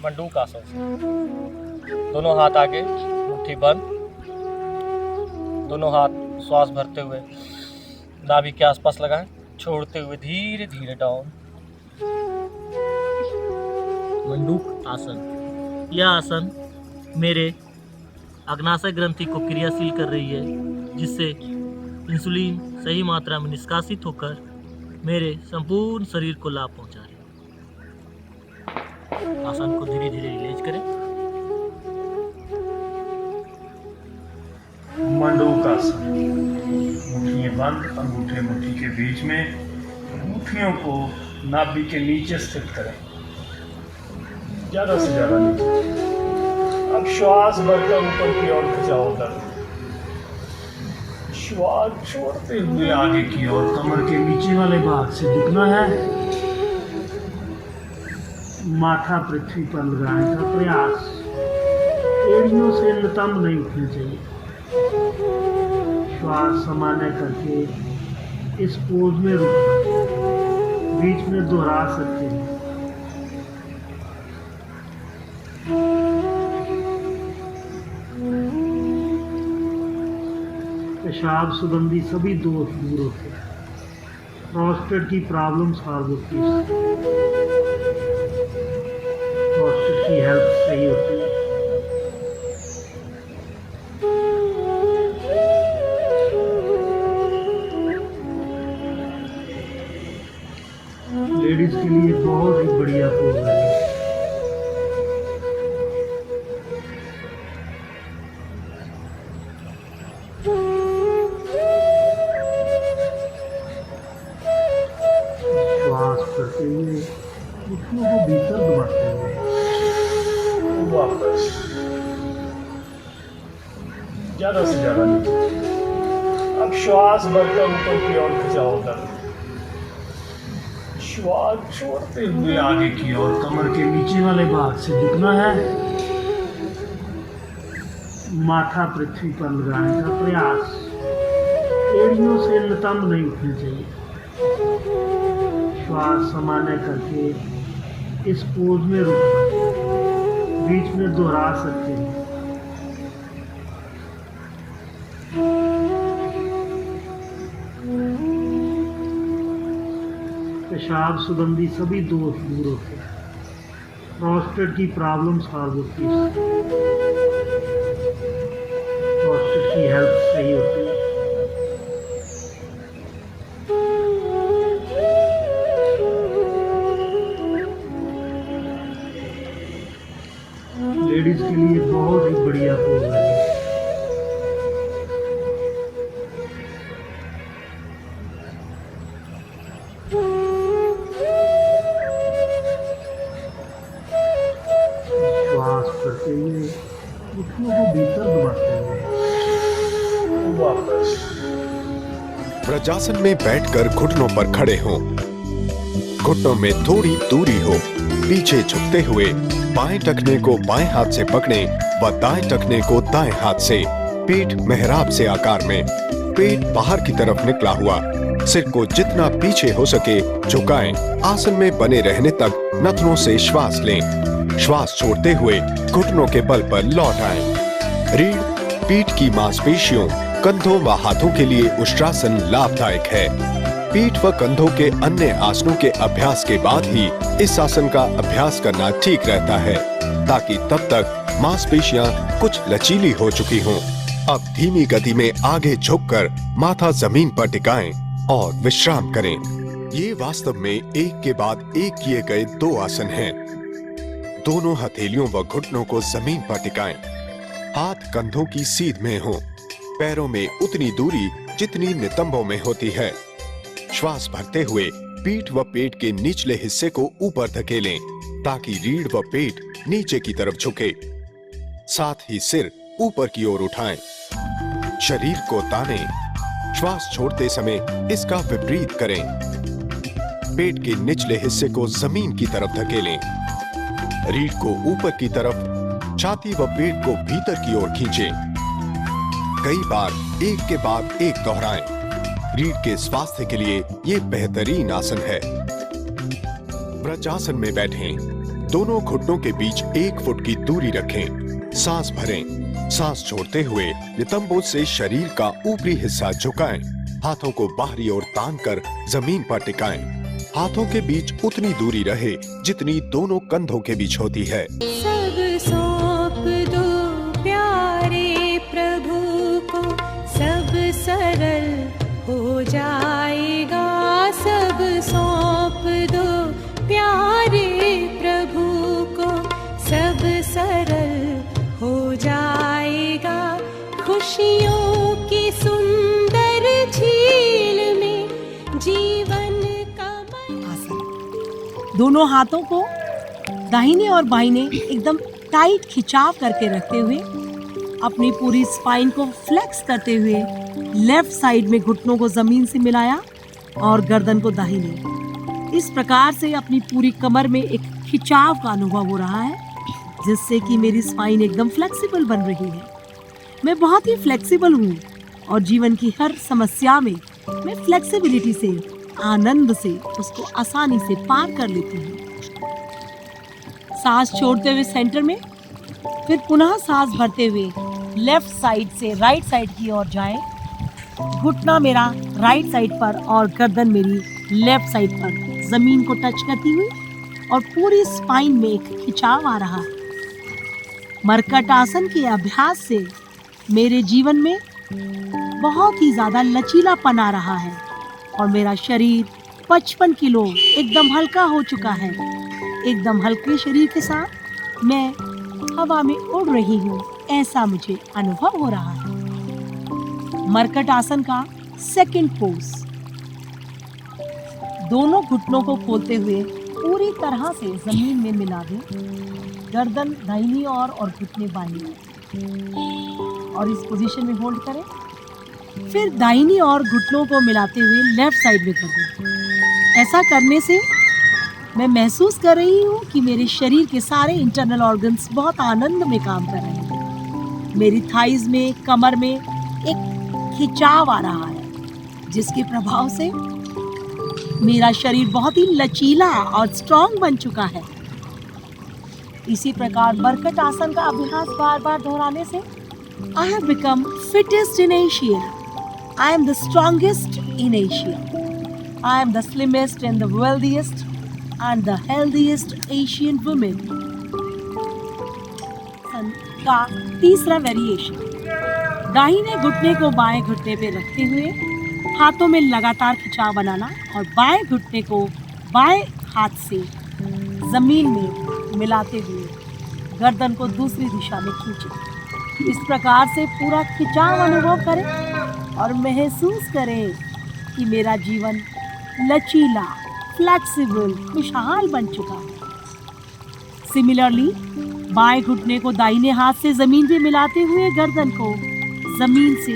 मंडूक आसन। दोनों हाथ आगे, मुट्ठी बंद, दोनों हाथ श्वास भरते हुए नाभि के आसपास लगाएं, छोड़ते हुए धीरे धीरे डाउन। मंडूक आसन। यह आसन मेरे अग्नाशय ग्रंथि को क्रियाशील कर रही है, जिससे इंसुलिन सही मात्रा में निष्कासित होकर मेरे संपूर्ण शरीर को लाभ पहुंचा रही है। आसन को धीरे धीरे रिलीज करें। मंडूकासन। मुट्ठियां बंद, अंगूठे मुट्ठी के बीच में, मुट्ठियों को नाभि के नीचे स्थित करें, ज्यादा से ज्यादा नीचे। अब श्वास भरकर ऊपर की ओर खिंचाव दर्द, श्वास छोड़ते हुए आगे की ओर कमर के नीचे वाले भाग से झुकना है। माथा पृथ्वी पर लगाने का प्रयास, एड़ियों से नितंब नहीं उठनी चाहिए। श्वास सामान्य करके इस पोज में रुकना, बीच में दोहरा सकते हैं। पेशाब संबंधी सभी दोष दूर होते हैं। प्रोस्टेट की प्रॉब्लम सॉल्व होती है, प्रोस्टेट की हेल्थ सही होती है। लेडीज के लिए बहुत ही बढ़िया पोज है। श्वास करते हुए मुट्ठियों को भीतर दबाते हुए वापस, ज्यादा से ज्यादा नीचे। अब श्वास भरकर ऊपर की ओर खिंचाव दर्द, श्वास छोड़ते हुए आगे की ओर कमर के नीचे वाले भाग से झुकना है। माथा पृथ्वी पर लगाने का प्रयास, एड़ियों से नितंब नहीं उठनी चाहिए। श्वास सामान्य करके इस पोज में रुकना, बीच में दोहरा सकते हैं। पेशाब संबंधी सभी दोष दूर होते हैं। प्रोस्टेट की प्रॉब्लम सॉल्व होती है, प्रोस्टेट की हेल्थ सही होती है। लेडीज के लिए बहुत ही बढ़िया पोज है। श्वास करते हुए मुट्ठियों को भीतर दबाते हुए वापस। वज्रासन में बैठकर घुटनों पर खड़े हों। घुटनों में थोड़ी दूरी हो। पीछे झुकते हुए बाएं टखने को बाएं हाथ से पकड़ें व दाएं टखने को दाएं हाथ से। पीठ मेहराब से आकार में, पेट बाहर की तरफ निकला हुआ। सिर को जितना पीछे हो सके झुकाएं। आसन में बने रहने तक नथनों से श्वास लें। श्वास छोड़ते हुए घुटनों के बल पर लौट आएं। रीढ़, पीठ की मांसपेशियों, कंधों व हाथों के लिए उष्ट्रासन लाभदायक है। पीठ व कंधों के अन्य आसनों के अभ्यास के बाद ही इस आसन का अभ्यास करना ठीक रहता है, ताकि तब तक मांसपेशियां कुछ लचीली हो चुकी हों। अब धीमी गति में आगे झुककर माथा जमीन पर टिकाएं और विश्राम करें। ये वास्तव में एक के बाद एक किए गए दो आसन हैं। दोनों हथेलियों व घुटनों को जमीन पर टिकाएं। हाथ कंधों की सीध में हो। पैरों में उतनी दूरी जितनी नितंबों में होती है। श्वास भरते हुए पीठ व पेट के निचले हिस्से को ऊपर धकेलें, ताकि रीढ़ व पेट नीचे की तरफ झुके। साथ ही सिर ऊपर की ओर उठाएं। शरीर को तानें। श्वास छोड़ते समय इसका विपरीत करें। पेट के निचले हिस्से को जमीन की तरफ धकेलें। रीढ़ को ऊपर की तरफ, छाती व पेट को भीतर की ओर खींचें। कई बार एक के बाद एक दोहराएं। रीढ़ के स्वास्थ्य के लिए ये बेहतरीन आसन है। वज्रासन में बैठें। दोनों घुटनों के बीच 1 फुट की दूरी रखें। सांस भरें। सांस छोड़ते हुए नितंबों से शरीर का ऊपरी हिस्सा झुकाएं। हाथों को बाहरी ओर तानकर जमीन पर टिकाएं। हाथों के बीच उतनी दूरी रहे जितनी दोनों कंधों के बीच होती है। सब सौंप दो प्यारे हो जाएगा सब सौंप दो प्यारे प्रभु को, सब सरल हो जाएगा खुशियों की सुंदर झील में जीवन का आसन। दोनों हाथों को दाहिने और बाहिने एकदम टाइट खिंचाव करके रखते हुए अपनी पूरी स्पाइन को फ्लेक्स करते हुए लेफ्ट साइड में घुटनों को जमीन से मिलाया और गर्दन को दाहिने। इस प्रकार से अपनी पूरी कमर में एक खिंचाव का अनुभव हो रहा है, जिससे कि मेरी स्पाइन एकदम फ्लेक्सिबल बन रही है। मैं बहुत ही फ्लेक्सिबल हूँ और जीवन की हर समस्या में मैं फ्लेक्सिबिलिटी से, आनंद से उसको आसानी से पार कर लेती हूँ। सांस छोड़ते हुए सेंटर में, फिर पुनः सांस भरते हुए लेफ्ट साइड से राइट साइड की ओर जाएं। घुटना मेरा राइट साइड पर और गर्दन मेरी लेफ्ट साइड पर जमीन को टच करती हुई और पूरी स्पाइन में एक खिंचाव आ रहा है। मरकट आसन के अभ्यास से मेरे जीवन में बहुत ही ज्यादा लचीलापन आ रहा है और मेरा शरीर 55 किलो एकदम हल्का हो चुका है। एकदम हल्के शरीर के साथ मैं हवा में उड़ रही हूँ, ऐसा मुझे अनुभव हो रहा है। मरकट आसन का सेकंड पोज। दोनों घुटनों को खोलते हुए पूरी तरह से जमीन में मिला दें। गर्दन दाहिनी ओर और घुटने बाईं ओर और इस पोजीशन में होल्ड करें। फिर दाहिनी ओर घुटनों को मिलाते हुए लेफ्ट साइड में कर दें। ऐसा करने से मैं महसूस कर रही हूँ कि मेरे शरीर के सारे इंटरनल ऑर्गन्स बहुत आनंद में काम कर रहे हैं। मेरी थाइज में, कमर में एक खिंचाव आ रहा है, जिसके प्रभाव से मेरा शरीर बहुत ही लचीला और स्ट्रॉन्ग बन चुका है। इसी प्रकार मरकट आसन का अभ्यास बार बार दोहराने से I have become fittest in Asia. I am the strongest in Asia. I am the slimmest and the wealthiest and the healthiest Asian woman. का तीसरा वेरिएशन। दाहिने घुटने को बाएं घुटने पे रखते हुए हाथों में लगातार खिंचाव बनाना और बाएं घुटने को बाएं हाथ से जमीन में मिलाते हुए गर्दन को दूसरी दिशा में खींचें। इस प्रकार से पूरा खिंचाव अनुभव करें और महसूस करें कि मेरा जीवन लचीला, फ्लेक्सिबल, खुशहाल बन चुका है। सिमिलरली बाएं घुटने को दाहिने हाथ से जमीन पे मिलाते हुए गर्दन को जमीन से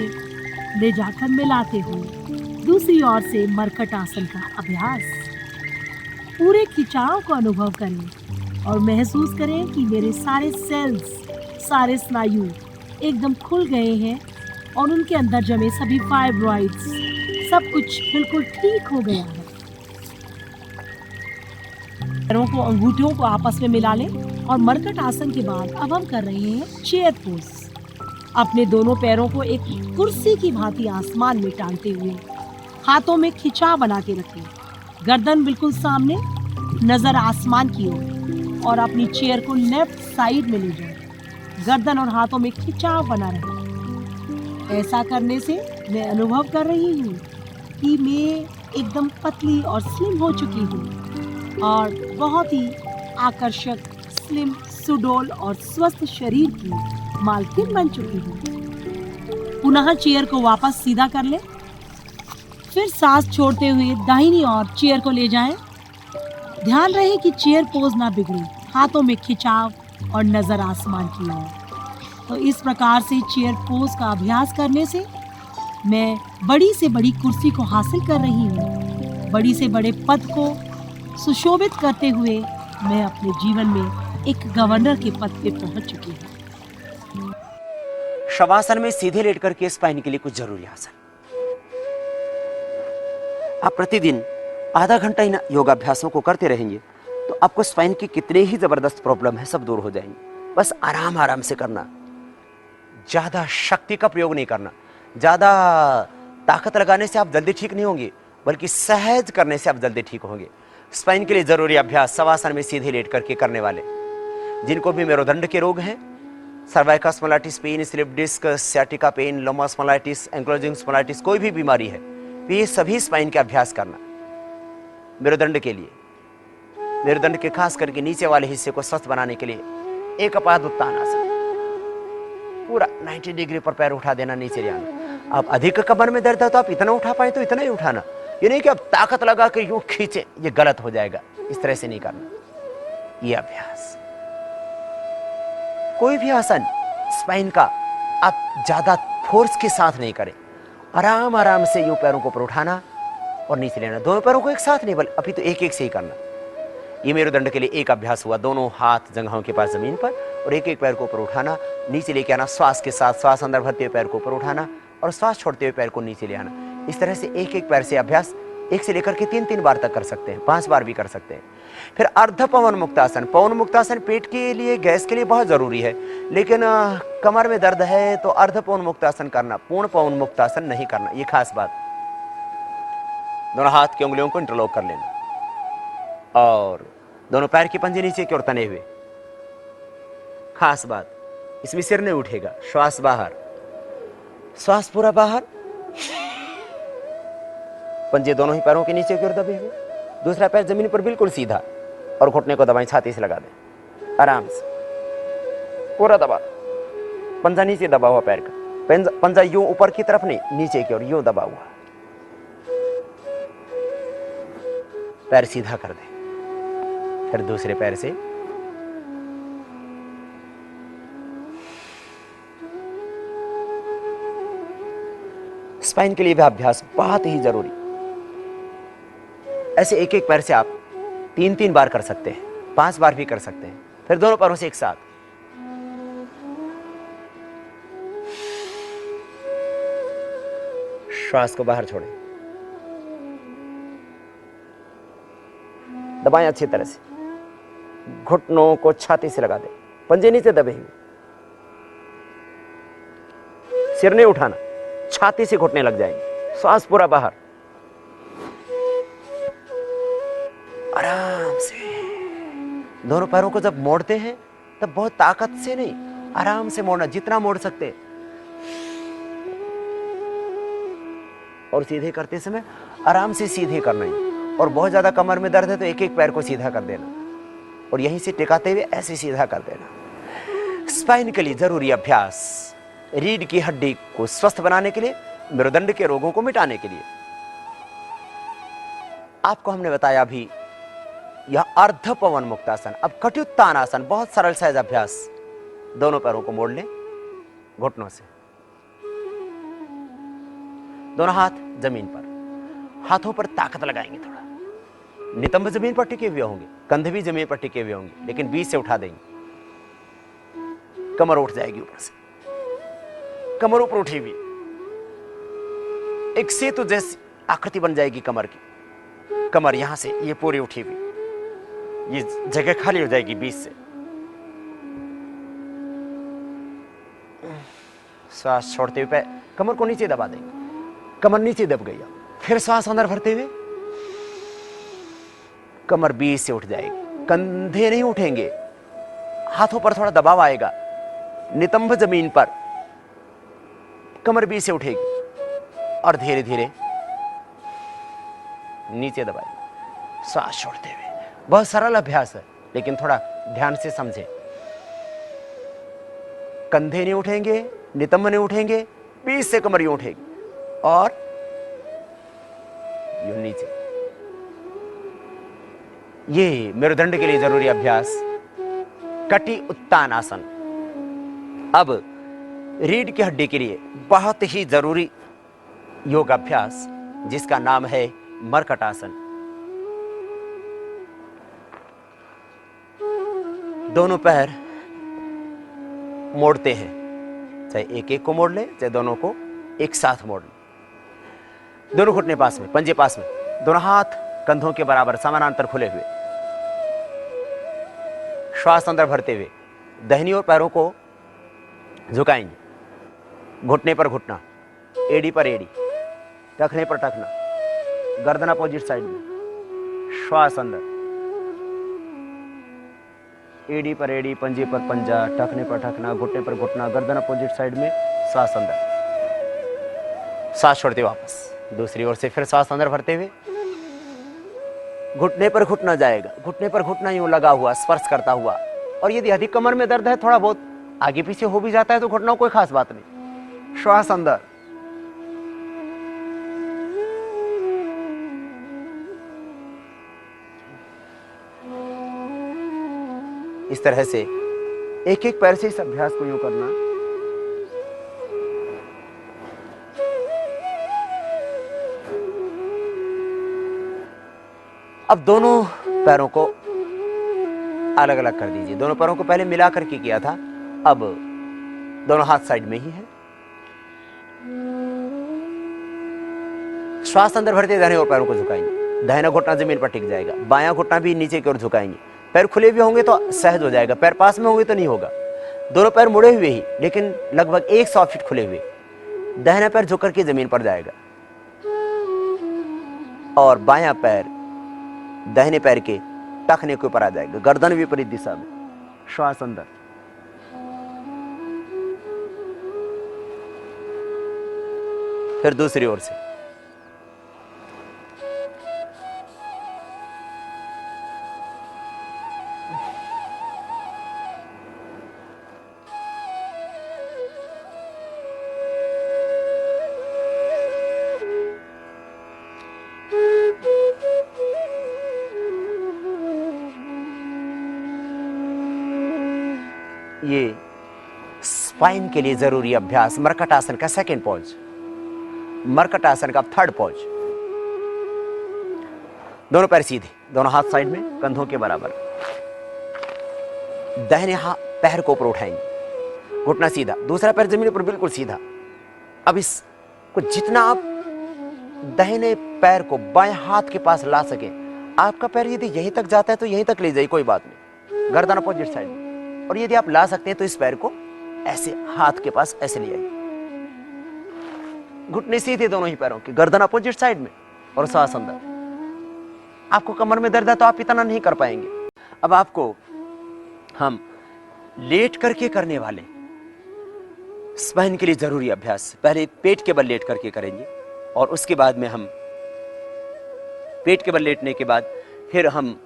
ले जाकर मिलाते हुए दूसरी ओर से मरकट आसन का अभ्यास। पूरे खिंचाव को अनुभव करें और महसूस करें कि मेरे सारे सेल्स, सारे स्नायु एकदम खुल गए हैं और उनके अंदर जमे सभी फाइब्रॉइड्स, सब कुछ बिल्कुल ठीक हो गया है। पैरों को, अंगूठों को आपस में मिला लें और मरकट आसन के बाद अब हम कर रहे हैं चेयर पोज। अपने दोनों पैरों को एक कुर्सी की भांति आसमान में टांगते हुए हाथों में खिंचाव बना के रखें। गर्दन बिल्कुल सामने, नजर आसमान की ओर और अपनी चेयर को लेफ्ट साइड में ले जाएं। गर्दन और हाथों में खिंचाव बना रहे। ऐसा करने से मैं अनुभव कर रही हूँ कि मैं एकदम पतली और स्लिम हो चुकी हूँ और बहुत ही आकर्षक, स्लिम, सुडौल और स्वस्थ शरीर की मालकिन बन चुकी हूँ। पुनः चेयर को वापस सीधा कर लें। फिर सांस छोड़ते हुए दाहिनी ओर चेयर को ले जाएं। ध्यान रहे कि चेयर पोज ना बिगड़े, हाथों में खिंचाव और नजर आसमान की ओर। तो इस प्रकार से चेयर पोज का अभ्यास करने से मैं बड़ी से बड़ी कुर्सी को हासिल कर रही हूँ। बड़ी से बड़े पद को सुशोभित करते हुए मैं अपने जीवन में एक गवर्नर के पद पे पहुंच चुकी हूँ। शवासन में सीधे लेटकर के स्पाइन के लिए कुछ जरूरी आसन। आप प्रतिदिन आधा घंटा इन योगाभ्यासों को करते रहेंगे तो आपको स्पाइन की कितने ही जबरदस्त प्रॉब्लम है सब दूर हो जाएंगे। बस आराम आराम से करना, ज्यादा शक्ति का प्रयोग नहीं करना। ज्यादा ताकत लगाने से आप जल्दी ठीक नहीं होंगे, बल्कि सहज करने से आप जल्दी ठीक होंगे। स्पाइन के लिए जरूरी अभ्यास शवासन में सीधे लेट करके करने वाले जिनको भी मेरुदंड के रोग हैं, cervical spondylitis pain, slip disc, sciatica pain, lumbar spondylitis, ankylosing spondylitis, कोई भी बीमारी है, तो ये सभी स्पाइन का अभ्यास करना मेरुदंड के लिए, मेरुदंड के खास करके नीचे वाले हिस्से को स्वस्थ बनाने के लिए एक अपाद उत्तान आसन, पूरा 90 डिग्री पर पैर उठा देना, नीचे ले आना। आप अधिक कमर में दर्द है तो आप इतना उठा पाए तो इतना ही उठाना, ये नहीं कि आप ताकत लगा के यूं खींचे, ये गलत हो जाएगा। इस तरह से नहीं करना। ये अभ्यास, कोई भी आसन स्पाइन का आप ज्यादा फोर्स के साथ नहीं करें, आराम आराम से यूं पैरों को ऊपर उठाना और नीचे लेना। दोनों पैरों को एक साथ नहीं, बल्कि अभी तो एक एक से ही करना। ये मेरुदंड के लिए एक अभ्यास हुआ। दोनों हाथ जंघाओं के पास जमीन पर और एक एक पैर को ऊपर उठाना, नीचे लेके आना। श्वास के साथ श्वास अंदर भरते हुए पैर को ऊपर उठाना और श्वास छोड़ते हुए पैर को नीचे ले आना। इस तरह से एक एक पैर से अभ्यास 1 से लेकर के 3-3 बार तक कर सकते हैं, 5 बार भी कर सकते हैं। फिर अर्ध पवन मुक्तासन। पवन मुक्तासन पेट के लिए, गैस के लिए बहुत जरूरी है, लेकिन कमर में दर्द है तो अर्ध पवन मुक्तासन करना, पूर्ण पवन मुक्तासन नहीं करना। ये खास बात। दोनों हाथ की उंगलियों को इंटरलॉक कर लेना और दोनों पैर के पंजे नीचे की ओर तने हुए। खास बात, इसमें सिर नहीं उठेगा। श्वास बाहर, श्वास पूरा बाहर, पंजे दोनों ही पैरों के नीचे की ओर दबे हुए। दूसरा पैर जमीन पर बिल्कुल सीधा और घुटने को दबाएं, छाती से लगा दें आराम से, पूरा दबा। पंजा नीचे दबा हुआ पैर का, पंजा यूं ऊपर की तरफ नहीं, नीचे की ओर यूं दबा हुआ। पैर सीधा कर दें। फिर दूसरे पैर से स्पाइन के लिए भी अभ्यास बहुत ही जरूरी। ऐसे एक एक पैर से आप 3-3 बार कर सकते हैं, 5 बार भी कर सकते हैं। फिर दोनों पैरों से एक साथ। श्वास को बाहर छोड़ें, दबाएं अच्छी तरह से, घुटनों को छाती से लगा दें, पंजे नीचे दबे हुए, सिर नहीं उठाना, छाती से घुटने लग जाएंगे। श्वास पूरा बाहर, आराम से। दोनों पैरों को जब मोड़ते हैं तब बहुत ताकत से नहीं, आराम से मोड़ना, जितना मोड़ सकते। और सीधे करते समय आराम से सीधे करना ही। और बहुत ज्यादा कमर में दर्द है तो एक एक पैर को सीधा कर देना और यहीं से टिकाते हुए ऐसे सीधा कर देना। स्पाइन के लिए जरूरी अभ्यास, रीढ़ की हड्डी को स्वस्थ बनाने के लिए, मेरुदंड के रोगों को मिटाने के लिए। आपको हमने बताया अभी यह अर्ध पवन मुक्तासन। अब कटियुत्तान आसन, बहुत सरल सहज अभ्यास। दोनों पैरों को मोड़ लें घुटनों से, दोनों हाथ जमीन पर, हाथों पर ताकत लगाएंगे थोड़ा। नितंब जमीन पर टिके हुए होंगे, कंधे भी जमीन पर टिके हुए होंगे, लेकिन बीच से उठा देंगे। कमर उठ जाएगी ऊपर से, कमर ऊपर उठी हुई, एक सेतु जैसी आकृति बन जाएगी कमर की। कमर यहां से ये पूरी उठी हुई, ये जगह खाली हो जाएगी बीच से। श्वास छोड़ते हुए कमर को नीचे दबा देंगे, कमर नीचे दब गई। फिर श्वास अंदर भरते हुए कमर बीच से उठ जाएगी, कंधे नहीं उठेंगे, हाथों पर थोड़ा दबाव आएगा, नितंब जमीन पर, कमर बीच से उठेगी और धीरे धीरे नीचे दबाएगी, श्वास छोड़ते हुए। बहुत सरल अभ्यास है, लेकिन थोड़ा ध्यान से समझें। कंधे नहीं उठेंगे, नितंब नहीं उठेंगे, बीच से कमर यूं उठेगी और यूं नीचे। ये मेरुदंड के लिए जरूरी अभ्यास, कटि उत्तान आसन। अब रीढ़ की हड्डी के लिए बहुत ही जरूरी योगाभ्यास, जिसका नाम है मरकट आसन। दोनों पैर मोड़ते हैं, चाहे एक एक को मोड़ ले, चाहे दोनों को एक साथ मोड़ ले। दोनों घुटने पास में, पंजे पास में, दोनों हाथ कंधों के बराबर समानांतर खुले हुए। श्वास अंदर भरते हुए दाहिनी ओर पैरों को झुकाएंगे, घुटने पर घुटना, एड़ी पर एड़ी, टखने पर टखना, गर्दन अपोजिट साइड में। श्वास अंदर, एड़ी पर एड़ी, पंजे पर पंजा, टखने पर टखना, घुटने पर घुटना, गर्दन अपोजिट साइड में। श्वास अंदर, सांस छोड़ते वापस। दूसरी ओर से फिर श्वास अंदर भरते हुए घुटने पर घुटना जाएगा, घुटने पर घुटना यूं लगा हुआ, स्पर्श करता हुआ। और यदि अधिक कमर में दर्द है, थोड़ा बहुत आगे पीछे हो भी जाता है, तो घुटना कोई खास बात नहीं। श्वास अंदर, इस तरह से एक एक पैर से इस अभ्यास को यूं करना। अब दोनों पैरों को अलग अलग कर दीजिए। दोनों पैरों को पहले मिला करके किया था, अब दोनों हाथ साइड में ही है। श्वास अंदर भरते दाहिने और पैरों को झुकाएंगे। दाहिना घुटना जमीन पर टिक जाएगा, बायां घुटना भी नीचे की ओर झुकाएंगे। पैर खुले भी होंगे तो सहज हो जाएगा, पैर पास में होंगे तो नहीं होगा। दोनों पैर मुड़े हुए ही, लेकिन लगभग 100 फीट खुले हुए। दाहिना पैर झुक करके जमीन पर जाएगा और बायां पैर दाहिने पैर के टखने के ऊपर आ जाएगा, गर्दन विपरीत दिशा में। श्वास अंदर, फिर दूसरी ओर से। ये स्पाइन के लिए जरूरी अभ्यास मरकट आसन का सेकंड पॉज, मरकट आसन का थर्ड पॉज। दोनों पैर सीधे, दोनों हाथ साइड में, कंधों के बराबर। दाहिने हाथ पैर को ऊपर उठाएंगे, घुटना सीधा, दूसरा पैर जमीन पर बिल्कुल सीधा। अब इसको जितना आप दाहिने पैर को बाएं हाथ के पास ला सके, आपका पैर यदि यहीं तक जाता है तो यहीं तक ले जाइए, कोई बात नहीं, गर्दन अपोजिट साइड में। और यदि आप ला सकते हैं तो इस पैर को ऐसे हाथ के पास ऐसे ले आइए, घुटने सीधे दोनों ही पैरों के, गर्दन अपोजिट साइड में और सांस अंदर। आपको कमर में दर्द है तो आप इतना नहीं कर पाएंगे। अब आपको हम लेट करके करने वाले स्पाइन के लिए जरूरी अभ्यास पहले पेट के बल लेट करके करेंगे, और उसके बाद में हम पेट के बल लेटने के बाद फिर हम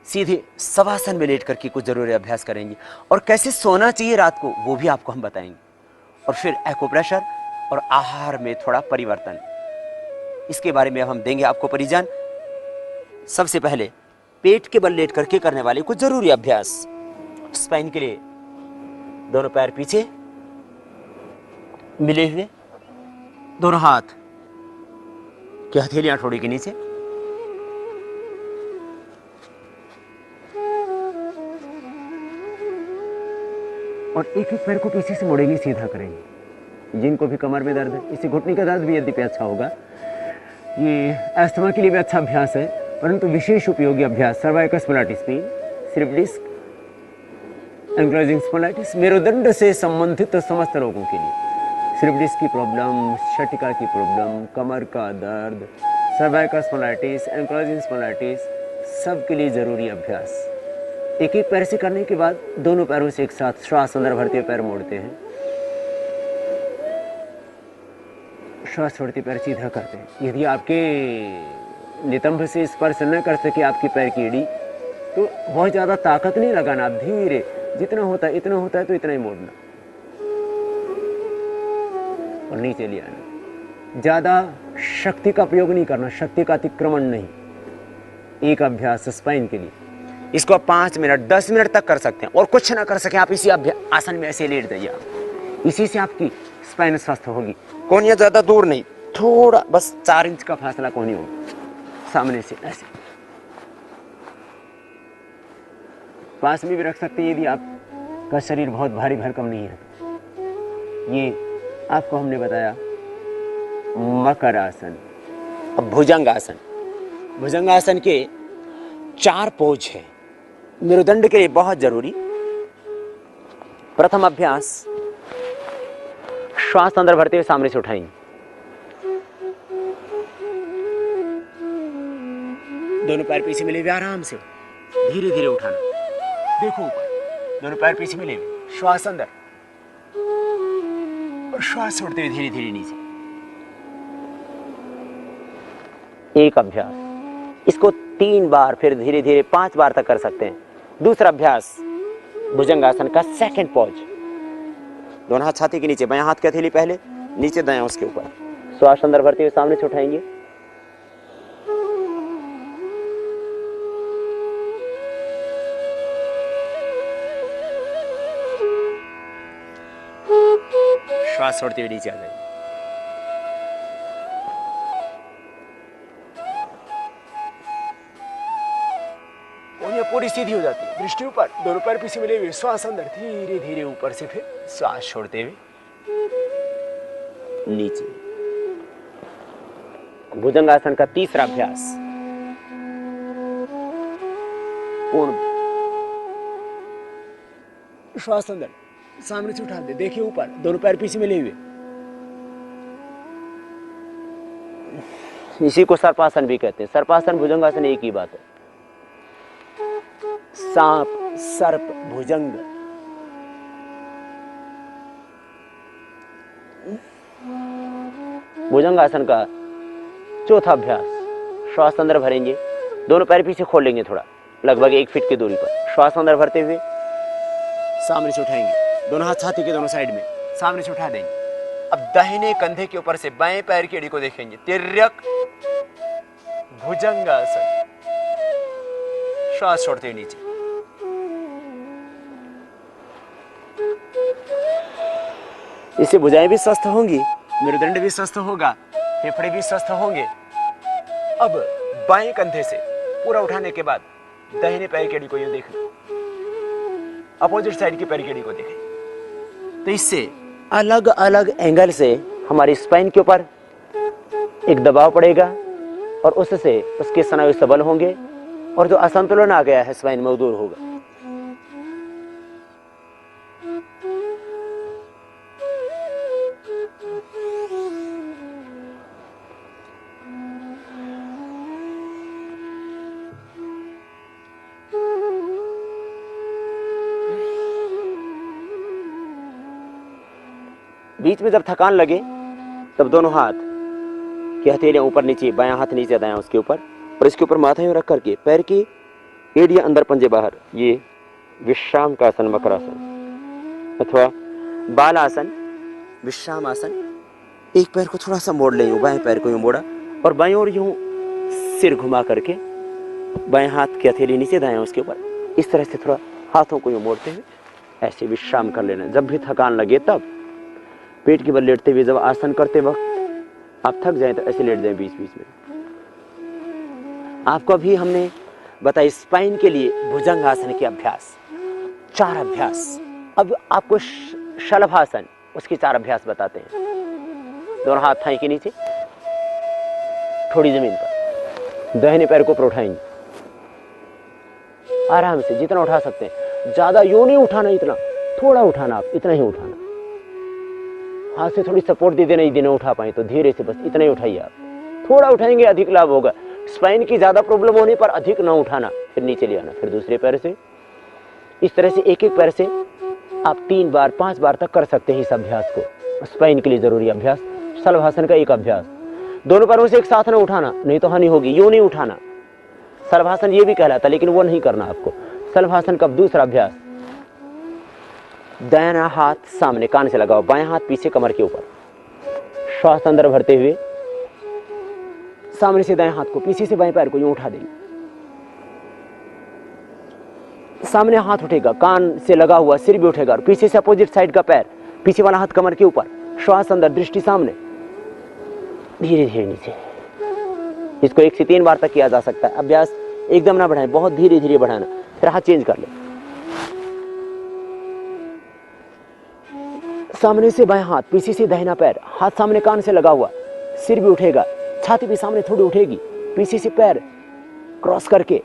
सीधे शवासन में लेट करके कुछ जरूरी अभ्यास करेंगे। और कैसे सोना चाहिए रात को वो भी आपको हम बताएंगे। और फिर एक्यूप्रेशर और आहार में थोड़ा परिवर्तन, इसके बारे में हम देंगे आपको परिजान। सबसे पहले पेट के बल लेट करके करने वाले कुछ जरूरी अभ्यास स्पाइन के लिए। दोनों पैर पीछे मिले हुए, दोनों हाथ की हथेलियां ठोड़ी के नीचे, और एक एक पैर को पीछे से मुड़ेंगे, सीधा करेंगे। जिनको भी कमर में दर्द है, इसे घुटने का दर्द भी यदि पे अच्छा होगा, ये अस्थमा के लिए भी अच्छा अभ्यास है, परंतु विशेष उपयोगी अभ्यास cervical spondylitis pain, slip disc, ankylosing spondylitis, मेरुदंड से संबंधित समस्त रोगों के लिए, स्लिप डिस्क की प्रॉब्लम, शटिका की प्रॉब्लम, कमर का दर्द, सर्वाइकल स्पॉन्डिलाइटिस, एंक्लोजिंग स्पॉन्डिलाइटिस, सब के लिए जरूरी अभ्यास। एक एक पैर से करने के बाद दोनों पैरों से एक साथ श्वास अंदर भरते हुए पैर मोड़ते हैं, श्वास छोड़ते पैर सीधा करते हैं। यदि आपके नितंब से स्पर्श न कर सके आपकी पैर की एड़ी, तो बहुत ज़्यादा ताकत नहीं लगाना, आप धीरे, जितना होता है तो इतना ही मोड़ना और नीचे ले आना। ज़्यादा शक्ति का प्रयोग नहीं करना, शक्ति का अतिक्रमण नहीं। एक अभ्यास स्पाइन के लिए, इसको आप 5 मिनट 10 मिनट तक कर सकते हैं। और कुछ ना कर सके आप इसी आसन में ऐसे लेट जाइए, इसी से आपकी स्पाइन स्वस्थ होगी। कोहनियाँ ज़्यादा दूर नहीं, थोड़ा बस 4 इंच का फासला कोहनी होगा सामने से, ऐसे पास में भी रख सकते हैं यदि आपका शरीर बहुत भारी भरकम नहीं है। ये आपको हमने बताया मकर आसन। अब भुजंगासन, भुजंगासन के 4 पोज है, मेरुदंड के लिए बहुत जरूरी। प्रथम अभ्यास, श्वास अंदर भरते हुए सामने से उठाएंगे, दोनों पैर पीछे मिले हुए आराम से धीरे धीरे उठाना, देखो ऊपर, दोनों पैर पीछे मिले हुए, श्वास अंदर और श्वास छोड़ते हुए धीरे धीरे नीचे। एक अभ्यास। इसको 3 बार फिर धीरे धीरे 5 बार तक कर सकते हैं। दूसरा अभ्यास भुजंगासन का सेकंड पॉज। दोनों हाथ छाती के नीचे, बायां हाथ की हथेली पहले, नीचे दायां उसके ऊपर। श्वास अंदर भरते हुए सामने से उठाएंगे। श्वास छोड़ते हुए नीचे आ जाएंगे। पूरी सीधी हो जाती है, दृष्टि ऊपर, दोनों पैर पीछे मिले हुए, श्वास अंदर, धीरे धीरे ऊपर से फिर श्वास छोड़ते हुए नीचे। भुजंगासन का तीसरा अभ्यास, पूर्ण श्वास अंदर, सामने से उठा दे, देखिए ऊपर, दोनों पैर पीछे मिले हुए। इसी को सर्पासन भी कहते हैं। सर्पासन भुजंगासन एक ही बात है। सांप, सर्प, भुजंग। भुजंगासन का चौथा अभ्यास, श्वास अंदर भरेंगे, दोनों पैर पीछे खोल लेंगे थोड़ा, लगभग 1 फीट की दूरी पर। श्वास अंदर भरते हुए सामने से उठाएंगे, दोनों हाथ छाती के दोनों साइड में, सामने से उठा देंगे। अब दाहिने कंधे के ऊपर से बाएं पैर की एड़ी को देखेंगे, तिर्यक भुजंगासन। श्वास छोड़ते हुए नीचे। इससे भुजाएं भी स्वस्थ होंगी, मेरुदंड भी स्वस्थ होगा, फेफड़े भी स्वस्थ होंगे। अब बाएं कंधे से पूरा उठाने के बाद दाहिने पैर की एड़ी को यूं देखना, अपोजिट साइड की पैर की एड़ी को देखें। तो इससे अलग अलग एंगल से हमारी स्पाइन के ऊपर एक दबाव पड़ेगा और उससे उसके स्नायु सबल होंगे और जो असंतुलन आ गया है स्पाइन में वो दूर होगा। बीच में जब थकान लगे तब दोनों हाथ की हथेलियां ऊपर नीचे, बायां हाथ नीचे दायां उसके ऊपर, और इसके ऊपर माथा यूं रख करके पैर की एड़ियां अंदर पंजे बाहर, ये विश्राम का आसन, मकरासन अथवा बाल आसन, विश्राम आसन। एक पैर को थोड़ा सा मोड़ ले, यूं बाएं पैर को यूं मोड़ा और बाएं ओर यूं सिर घुमा करके बाएं हाथ की हथेली नीचे दायां उसके ऊपर, इस तरह से थोड़ा हाथों को यूं मोड़ते हुए ऐसे विश्राम कर लेना। जब भी थकान लगे तब पेट के बल लेटते हुए, जब आसन करते वक्त आप थक जाएं तो ऐसे लेट जाएं बीच बीच में। आपको अभी हमने बताया स्पाइन के लिए भुजंगासन के अभ्यास, 4 अभ्यास। अब आपको शलभासन, उसके 4 अभ्यास बताते हैं। दोनों हाथ थाई के नीचे, थोड़ी जमीन पर, दाहिने पैर को ऊपर उठाएंगे आराम से, जितना उठा सकते हैं। ज्यादा यूं नहीं उठाना, इतना थोड़ा उठाना, आप इतना ही उठाना। हाथ से थोड़ी सपोर्ट दे देना, यदि नहीं उठा पाए तो धीरे से बस इतना ही उठाइए। आप थोड़ा उठाएंगे अधिक लाभ होगा। स्पाइन की ज्यादा प्रॉब्लम होने पर अधिक ना उठाना, फिर नीचे ले आना, फिर दूसरे पैर से। इस तरह से एक एक पैर से आप 3 बार 5 बार तक कर सकते हैं इस अभ्यास को। स्पाइन के लिए जरूरी अभ्यास। शलभासन का एक अभ्यास, दोनों पैरों से एक साथ ना उठाना, नहीं तो हानि होगी। यूं नहीं उठाना, शलभासन ये भी कहलाता, लेकिन वो नहीं करना आपको। शलभासन का दूसरा अभ्यास, दायां हाथ सामने कान से लगाओ, बायां हाथ पीछे कमर के ऊपर, श्वास अंदर भरते हुए सामने से दाएं हाथ को, पीछे से बाएं पैर को यूं उठा देंगे। सामने हाथ उठेगा, कान से लगा हुआ, सिर भी उठेगा, और पीछे से अपोजिट साइड का पैर, पीछे वाला हाथ कमर के ऊपर, श्वास अंदर, दृष्टि सामने, धीरे धीरे नीचे। इसको 1 से 3 बार तक किया जा सकता है। अभ्यास एकदम ना बढ़ाएं, बहुत धीरे धीरे बढ़ाना। फिर हाथ चेंज कर ले, सामने से बाएं हाथ, पीछे से दाहिना पैर, हाथ सामने कान से लगा हुआ, सिर भी उठेगा, छाती भी सामने थोड़ी उठेगी, पीछे से पैर क्रॉस करके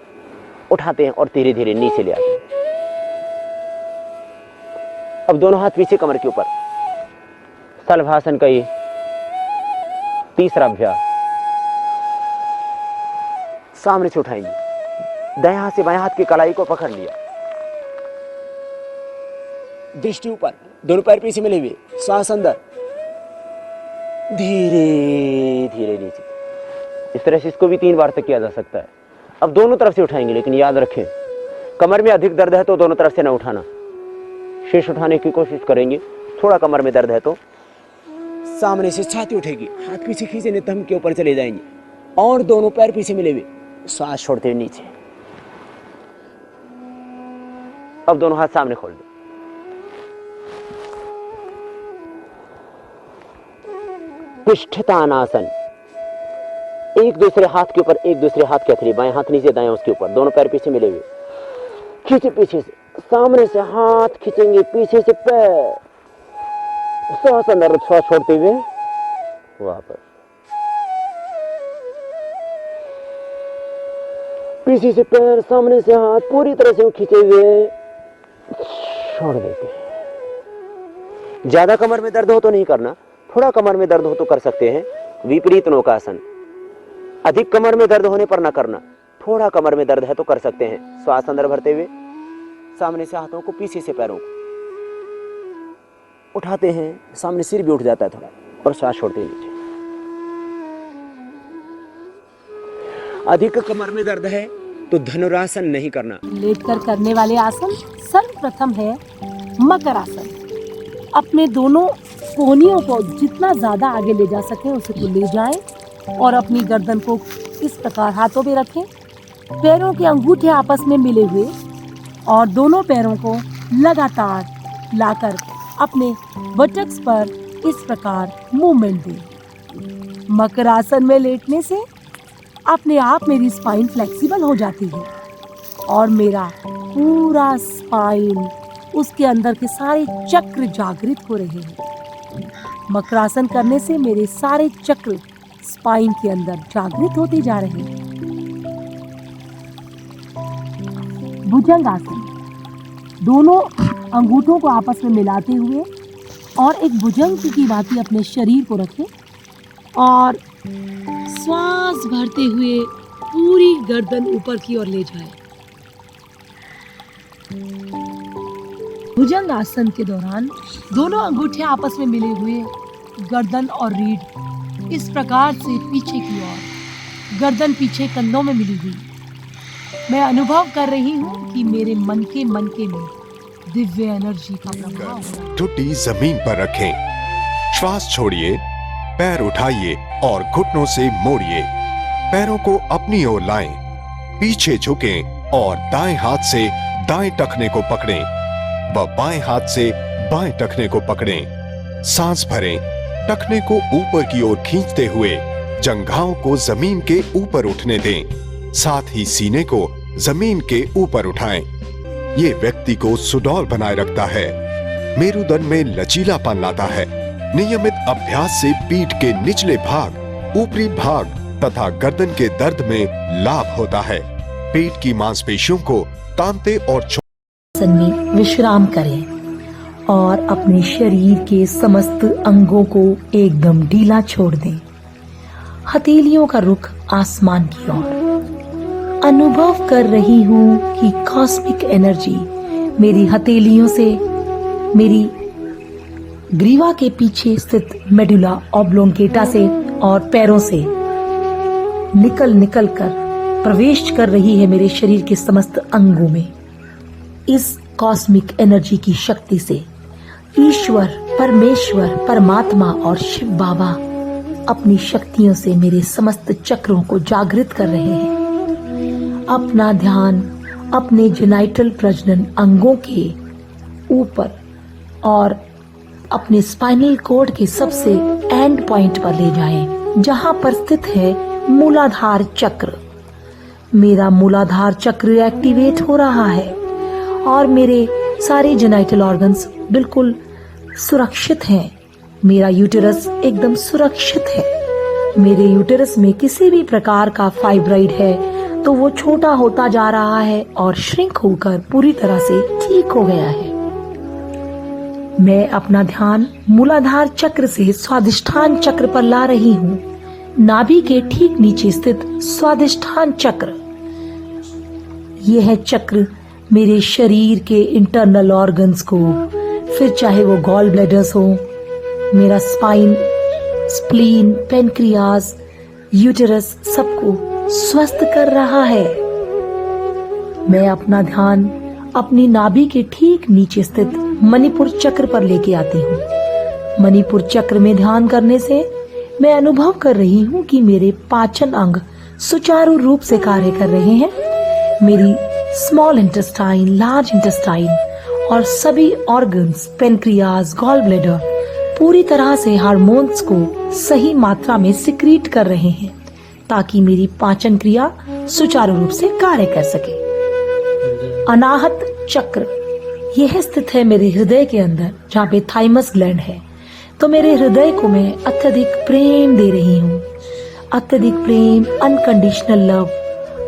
उठाते हैं और धीरे धीरे नीचे ले आते हैं। अब दोनों हाथ पीछे कमर के ऊपर। शलभासन का ये तीसरा अभ्यास, सामने से उठाएंगे, दाएं हाथ से बाएं हाथ की कलाई को पकड़ लिया, दृष्टि ऊपर, दोनों पैर पीछे मिले हुए, श्वास अंदर, धीरे धीरे नीचे। इस तरह से इसको भी 3 बार तक किया जा सकता है। अब दोनों तरफ से उठाएंगे, लेकिन याद रखें कमर में अधिक दर्द है तो दोनों तरफ से ना उठाना, शीर्ष उठाने की कोशिश करेंगे। थोड़ा कमर में दर्द है तो सामने से छाती उठेगी, हाथ पीछे खींचे नहीं तो हम के ऊपर चले जाएंगे और दोनों पैर पीछे मिले हुए, सांस छोड़ते हुए नीचे। अब दोनों हाथ सामने खोल दो। पृष्ठतानासन, एक दूसरे हाथ के ऊपर एक दूसरे हाथ के हथेली, बाएं हाथ नीचे दाएं उसके ऊपर, दोनों पैर पीछे मिले हुए, खींचे पीछे से, सामने से हाथ खींचेंगे, पीछे से पैर, सांस अंदर, सांस छोड़ते हुए वापस, पीछे से पैर, सामने से हाथ, पूरी तरह से खींचे हुए छोड़ देते हैं। ज्यादा कमर में दर्द हो तो नहीं करना, थोड़ा कमर में दर्द हो तो कर सकते हैं विपरीत नौकासन। अधिक कमर में दर्द होने पर ना करना, थोड़ा कमर में दर्द है तो कर सकते हैं। श्वास अंदर भरते हुए सामने से हाथों को, पीछे से पैरों को उठाते हैं, सामने सिर भी उठ जाता है थोड़ा, और श्वास छोड़ते हैं नीचे। अधिक कमर में दर्द है तो धनुरासन नहीं करना। लेटकर करने वाले आसन सर्वप्रथम है मकर आसन। अपने दोनों कोहनियों को जितना ज्यादा आगे ले जा सके उसे को ले जाएं और अपनी गर्दन को इस प्रकार हाथों पे रखें, पैरों के अंगूठे आपस में मिले हुए और दोनों पैरों को लगातार लाकर अपने बटक्स पर इस प्रकार मूवमेंट दें। मकर आसन में लेटने से अपने आप मेरी स्पाइन फ्लेक्सिबल हो जाती है और मेरा पूरा स्पाइन, उसके अंदर के सारे चक्र जागृत हो रहे हैं। मकरासन करने से मेरे सारे चक्र स्पाइन के अंदर जागृत होते जा रहे हैं। भुजंग आसन, दोनों अंगूठों को आपस में मिलाते हुए और एक भुजंग की भांति अपने शरीर को रखें और श्वास भरते हुए पूरी गर्दन ऊपर की ओर ले जाएं। भुजंग आसन के दौरान दोनों अंगूठे आपस में मिले हुए, गर्दन और रीढ़ इस प्रकार से पीछे की ओर, गर्दन पीछे कंधों में मिली हुई। मैं अनुभव कर रही हूँ कि मेरे मन के में दिव्य एनर्जी का प्रभाव हो रहा है। ठुड्डी जमीन पर रखें, श्वास छोड़िए, पैर उठाइए और घुटनों से मोड़िए। पैरों को अपनी ओर लाएं, पीछे झुकें और दाएं हाथ से दाएं टखने को पकड़ें व बाएं हाथ से बाएं टखने को पकड़ें। सांस भरें, टखने को ऊपर की ओर खींचते हुए जंघाओं को जमीन के ऊपर उठने दें, साथ ही सीने को जमीन के ऊपर उठाएं। ये व्यक्ति को सुडौल बनाए रखता है, मेरुदंड में लचीलापन लाता है। नियमित अभ्यास से पीठ के निचले भाग, ऊपरी भाग तथा गर्दन के दर्द में लाभ होता है। पेट की मांसपेशियों को तानते और आसन में विश्राम करें और अपने शरीर के समस्त अंगों को एकदम ढीला छोड़ दें। हथेलियों का रुख आसमान की ओर। अनुभव कर रही हूँ कि कॉस्मिक एनर्जी मेरी हथेलियों से, मेरी ग्रीवा के पीछे स्थित मेडुला ऑब्लोंगेटा से और पैरों से निकल कर प्रवेश कर रही है मेरे शरीर के समस्त अंगों में। इस कॉस्मिक एनर्जी की शक्ति से ईश्वर, परमेश्वर, परमात्मा और शिव बाबा अपनी शक्तियों से मेरे समस्त चक्रों को जागृत कर रहे हैं। अपना ध्यान अपने जेनाइटल प्रजनन अंगों के ऊपर और अपने स्पाइनल कॉर्ड के सबसे एंड पॉइंट पर ले जाएं, जहां पर स्थित है मूलाधार चक्र। मेरा मूलाधार चक्र एक्टिवेट हो रहा है और मेरे सारे जेनाइटल ऑर्गन्स बिल्कुल सुरक्षित हैं। मेरा यूटेरस एकदम सुरक्षित है। मेरे यूटेरस में किसी भी प्रकार का फाइब्राइड है तो वो छोटा होता जा रहा है और श्रिंक होकर पूरी तरह से ठीक हो गया है। मैं अपना ध्यान मूलाधार चक्र से स्वादिष्ठान चक्र पर ला रही हूँ। नाभि के ठीक नीचे स्थित स्वादिष्ठान चक्र, यह चक्र मेरे शरीर के इंटरनल ऑर्गन्स को, फिर चाहे वो गॉल ब्लैडर्स हो, मेरा स्पाइन, स्प्लीन, पेनक्रियाज, यूटेरस सबको स्वस्थ कर रहा है। मैं अपना ध्यान अपनी नाभि के ठीक नीचे स्थित मणिपुर चक्र पर लेके आती हूँ। मणिपुर चक्र में ध्यान करने से मैं अनुभव कर रही हूँ कि मेरे पाचन अंग सुचारू रूप से कार्य कर रहे हैं। मेरी स्मॉल इंटेस्टाइन, लार्ज इंटेस्टाइन और सभी ऑर्गन्स, पेनक्रियाज, गॉल ब्लैडर पूरी तरह से हार्मोन्स को सही मात्रा में सिक्रीट कर रहे हैं ताकि मेरी पाचन क्रिया सुचारू रूप से कार्य कर सके। अनाहत चक्र यह स्थित है मेरे हृदय के अंदर, जहाँ पे थाइमस ग्लैंड है। तो मेरे हृदय को मैं अत्यधिक प्रेम दे रही हूँ। अत्यधिक प्रेम, अनकंडीशनल लव,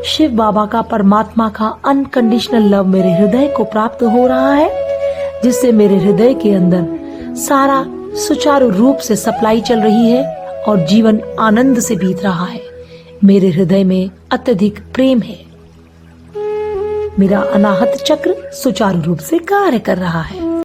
शिव बाबा का, परमात्मा का अनकंडीशनल लव मेरे हृदय को प्राप्त हो रहा है, जिससे मेरे हृदय के अंदर सारा सुचारू रूप से सप्लाई चल रही है और जीवन आनंद से बीत रहा है। मेरे हृदय में अत्यधिक प्रेम है। मेरा अनाहत चक्र सुचारू रूप से कार्य कर रहा है।